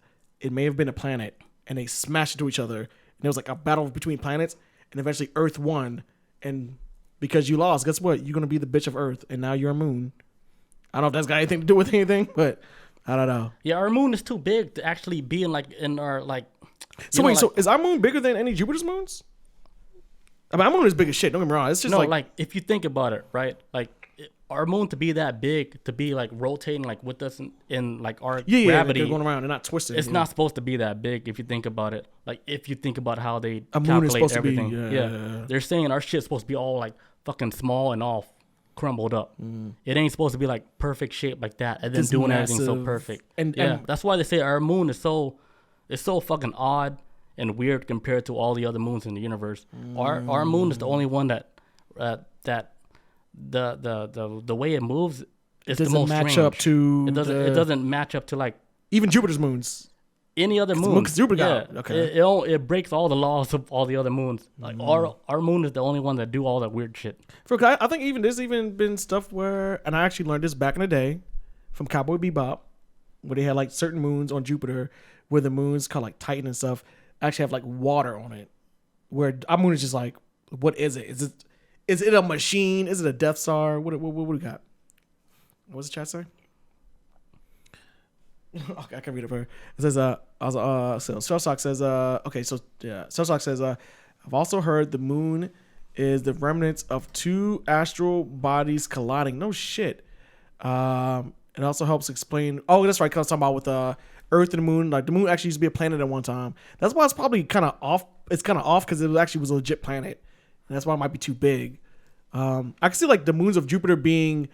it may have been a planet and they smashed into each other. And there was like a battle between planets and eventually Earth won. And because you lost, guess what? You're going to be the bitch of Earth and now you're a moon. I don't know if that's got anything to do with anything, but I don't know. Yeah, our moon is too big to actually be in our like. So wait, so is our moon bigger than any Jupiter's moons? I mean, our moon is big as shit. Don't get me wrong. It's just like if you think about it, right? Like our moon to be that big, to be like rotating like with us in like our gravity, they're going around. They're not twisted. It's not supposed to be that big if you think about it. Like if you think about how they a calculate moon is supposed everything. To be, yeah. They're saying our shit's supposed to be all like fucking small and all crumbled up. It ain't supposed to be like perfect shape like that and then Just doing massive, everything so perfect. And that's why they say our moon is so fucking odd and weird compared to all the other moons in the universe. Our moon is the only one that the way it moves is the most match strange. up to it doesn't match up to like even Jupiter's moons. Any other moon. Because Jupiter got okay. It breaks all the laws of all the other moons. Like our moon is the only one that do all that weird shit. I think there's even been stuff where, and I actually learned this back in the day from Cowboy Bebop, where they had like certain moons on Jupiter where the moons called like Titan and stuff actually have like water on it. Where our moon is just like, what is it? Is it a machine? Is it a Death Star? What we got? What's the chat say? Okay, I can read it for her. It says, so Shellshock says, Shellshock says, I've also heard the moon is the remnants of two astral bodies colliding. No shit. It also helps explain. Oh, that's right. Cause I was talking about with Earth and the moon. Like the moon actually used to be a planet at one time. That's why it's probably kind of off. It's kind of off because it actually was a legit planet, and that's why it might be too big. I can see like the moons of Jupiter being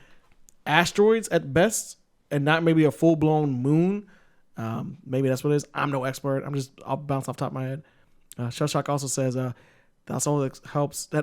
asteroids at best, and not maybe a full blown moon. Maybe that's what it is. I'm no expert. I'll bounce off the top of my head. Shellshock also says that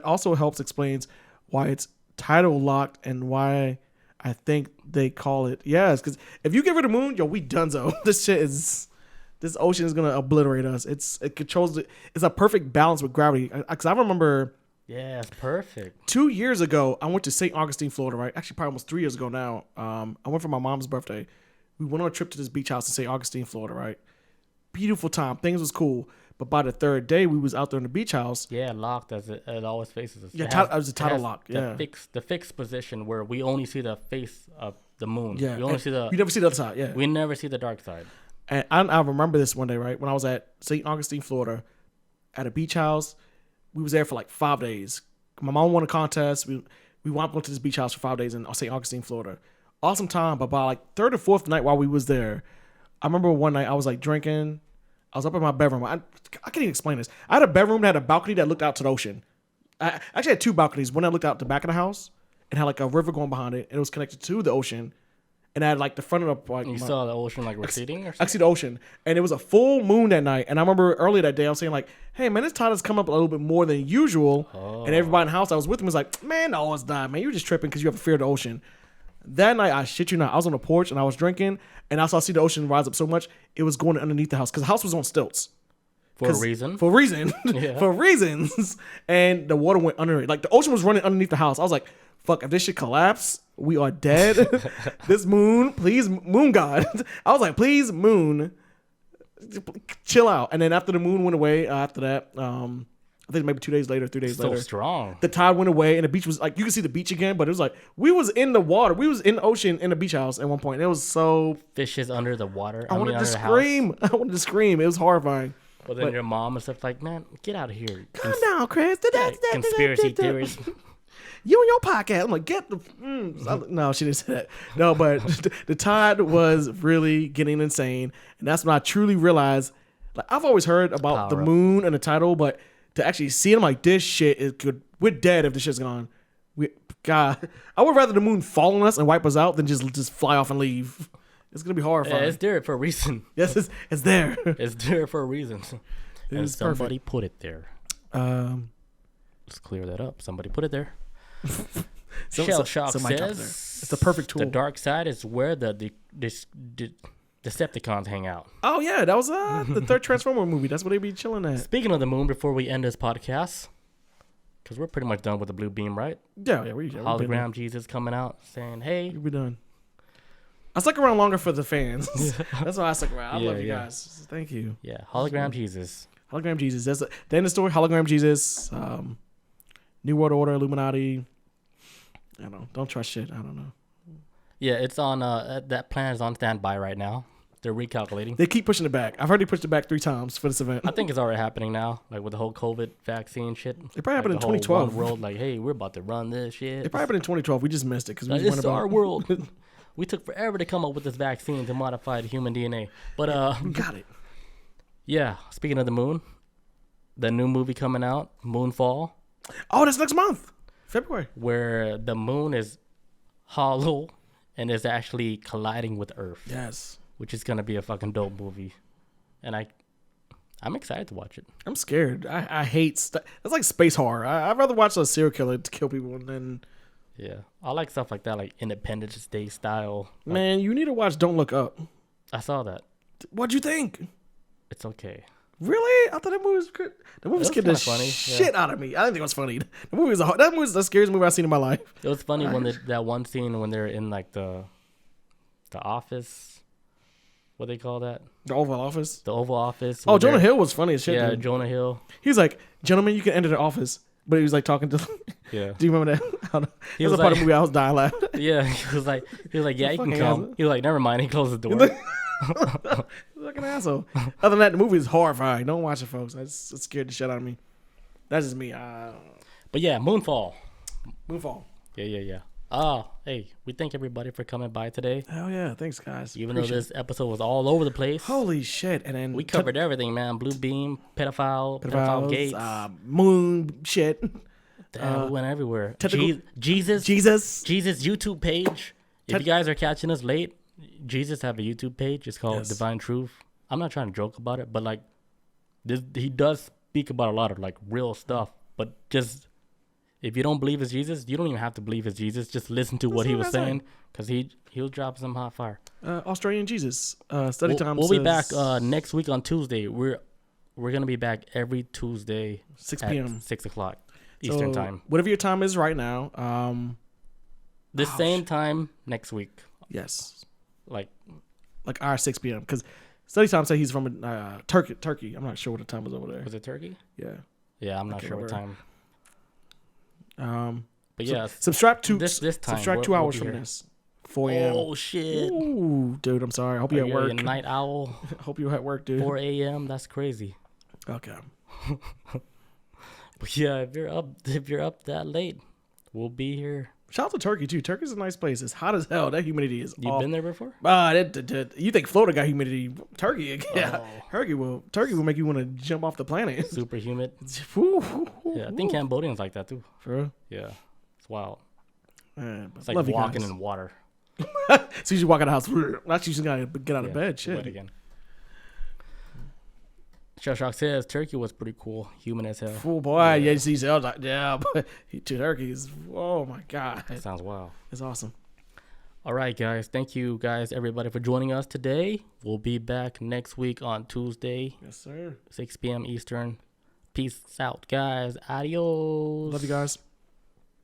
also helps explains why it's tidal locked and why I think they call it. Yes, because if you get rid of the moon, yo, we donezo. This ocean is gonna obliterate us. It controls it. It's a perfect balance with gravity. Because I remember. Yeah, it's perfect. 2 years ago, I went to St. Augustine, Florida. Right, actually, probably almost 3 years ago now. I went for my mom's birthday. We went on a trip to this beach house in St. Augustine, Florida. Right, beautiful time. Things was cool. But by the third day, we was out there in the beach house. Yeah, locked as it always faces us. Yeah, it was a tidal lock. Yeah, the fixed position where we only see the face of the moon. Yeah, we only see you never see the other side. Yeah, we never see the dark side. And I remember this one day, right, when I was at St. Augustine, Florida, at a beach house. We was there for like 5 days. My mom won a contest. We went to this beach house for 5 days in St. Augustine, Florida. Awesome time. But by like third or fourth night while we was there, I remember one night I was like drinking. I was up in my bedroom. I can't even explain this. I had a bedroom that had a balcony that looked out to the ocean. I actually had two balconies. One that looked out the back of the house and had like a river going behind it. And it was connected to the ocean. And I had like the front of the... Like, you saw the ocean like receding or something? I see the ocean. And it was a full moon that night. And I remember earlier that day I was saying like, hey man, this tide has come up a little bit more than usual. Oh. And everybody in the house I was with him was like, man, no, it's not, man. You're just tripping because you have a fear of the ocean. That night, I shit you not, I was on the porch and I was drinking. And I see the ocean rise up so much, it was going underneath the house. Because the house was on stilts. For a reason? For a reason. Yeah. For reasons. And the water went under it. Like the ocean was running underneath the house. I was like, fuck, if this shit collapse, we are dead. This moon, please, moon god. I was like, please, moon, chill out. And then after the moon went away, after that, I think maybe 2 days later, 3 days later. So strong. The tide went away and the beach was like, you could see the beach again, but it was like, we was in the water. We was in the ocean in the beach house at one point. It was so... Fishes under the water. I wanted to scream. I wanted to scream. It was horrifying. Well, then your mom and stuff like, man, get out of here. Calm down, Chris. Conspiracy theories. You and your podcast. I'm like, get the... No, she didn't say that. No, but the tide was really getting insane. And that's when I truly realized, like, I've always heard about the moon and the tidal, but to actually see it, I'm like, this shit is good. We're dead if this shit's gone. God, I would rather the moon fall on us and wipe us out than just fly off and leave. It's gonna be horrifying. Yeah, it's there for a reason. Yes, it's there. It's there for a reason. And somebody perfect. put it there. Let's clear that up. Somebody put it there. Shell Shock says it's the perfect tool. The dark side is where the Decepticons hang out. Oh yeah, that was the third Transformer movie. That's where they be chilling at. Speaking of the moon, before we end this podcast, because we're pretty much done with the Bluebeam, right? Yeah, Hologram Jesus coming out saying, "Hey, we're done." I stuck around longer for the fans. That's why I stuck around. I love you guys. Thank you. Yeah, Hologram Jesus. Hologram Jesus. That's the end of the story. Hologram Jesus. New World Order. Illuminati. I don't know. Don't trust shit. I don't know. Yeah, it's on. That plan is on standby right now. They're recalculating. They keep pushing it back. I've heard they pushed it back 3 times for this event. I think it's already happening now, like with the whole COVID vaccine shit. It probably happened in the 2012. Whole world, like, hey, we're about to run this shit. It probably happened in 2012. We just missed it because we This is our world. We took forever to come up with this vaccine to modify the human DNA. But we got it. Yeah, speaking of the moon, the new movie coming out, Moonfall. Oh, that's next month, February. Where the moon is hollow and is actually colliding with Earth. Yes. Which is gonna be a fucking dope movie, and I'm excited to watch it. I'm scared. I hate stuff. It's like space horror. I'd rather watch a serial killer to kill people than. Yeah, I like stuff like that, like Independence Day style. Man, you need to watch Don't Look Up. I saw that. What'd you think? It's okay. Really? I thought that movie was good. The movie scared the shit out of me. I didn't think it was funny. That movie was the scariest movie I've seen in my life. It was funny when that one scene when they're in like the office. What they call that? The Oval Office? The Oval Office. Oh, Jonah Hill was funny as shit. Yeah, dude. Jonah Hill. He was like, "Gentlemen, you can enter the office." But he was like talking to. Yeah. Do you remember that? He was was a part of the movie I was dying laughing. Yeah, he was like, yeah, you can come. He was like, never mind. He closed the door. Like an asshole. Other than that, the movie is horrifying. Don't watch it, folks. It scared the shit out of me. That's just me. But yeah, Moonfall. Yeah. Oh, hey, we thank everybody for coming by today. Hell yeah. Thanks, guys. Even though this episode was all over the place. Holy shit. And then we covered everything, man. Bluebeam, pedophile gates. Moon shit. Damn, we went everywhere. Jesus YouTube page. If you guys are catching us late, Jesus have a YouTube page. It's called Divine Truth. I'm not trying to joke about it, but like he does speak about a lot of like real stuff. But just if you don't believe it's Jesus, you don't even have to believe it's Jesus. Just listen to what he was saying, because he'll drop some hot fire. Australian Jesus. Study time. We'll be back next week on Tuesday. We're gonna be back every Tuesday 6 p.m. 6 o'clock Eastern time. Whatever your time is right now. Same time next week. Yes. Like our 6 p.m. Because study time said he's from Turkey. I'm not sure what the time is over there. Was it Turkey? Yeah. Yeah, I'm not sure what time. But so yeah, subtract two. This time. Subtract 2 hours from this. 4 a.m. Oh shit! Ooh, dude, I'm sorry. I hope you're at work. A night owl. Hope you're at work, dude. 4 a.m. That's crazy. Okay. But yeah, if you're up that late, we'll be here. Shout out to Turkey too. Turkey's a nice place. It's hot as hell. That humidity is. You've been there before? You think Florida got humidity? Turkey, yeah. Oh. Turkey will make you want to jump off the planet. Super humid. Yeah, I think Cambodians like that too. For real? Yeah, it's wild. It's like love walking in water. So you just walk out of the house. That's usually gotta get out of bed. Shit. Again. Shock says Turkey was pretty cool, human as hell. Oh boy, yeah. He's like, yeah, but Turkey is. Oh my god, that sounds wild. It's awesome. All right, guys. Thank you, guys, everybody, for joining us today. We'll be back next week on Tuesday. Yes, sir. 6 p.m. Eastern. Peace out, guys. Adios. Love you guys.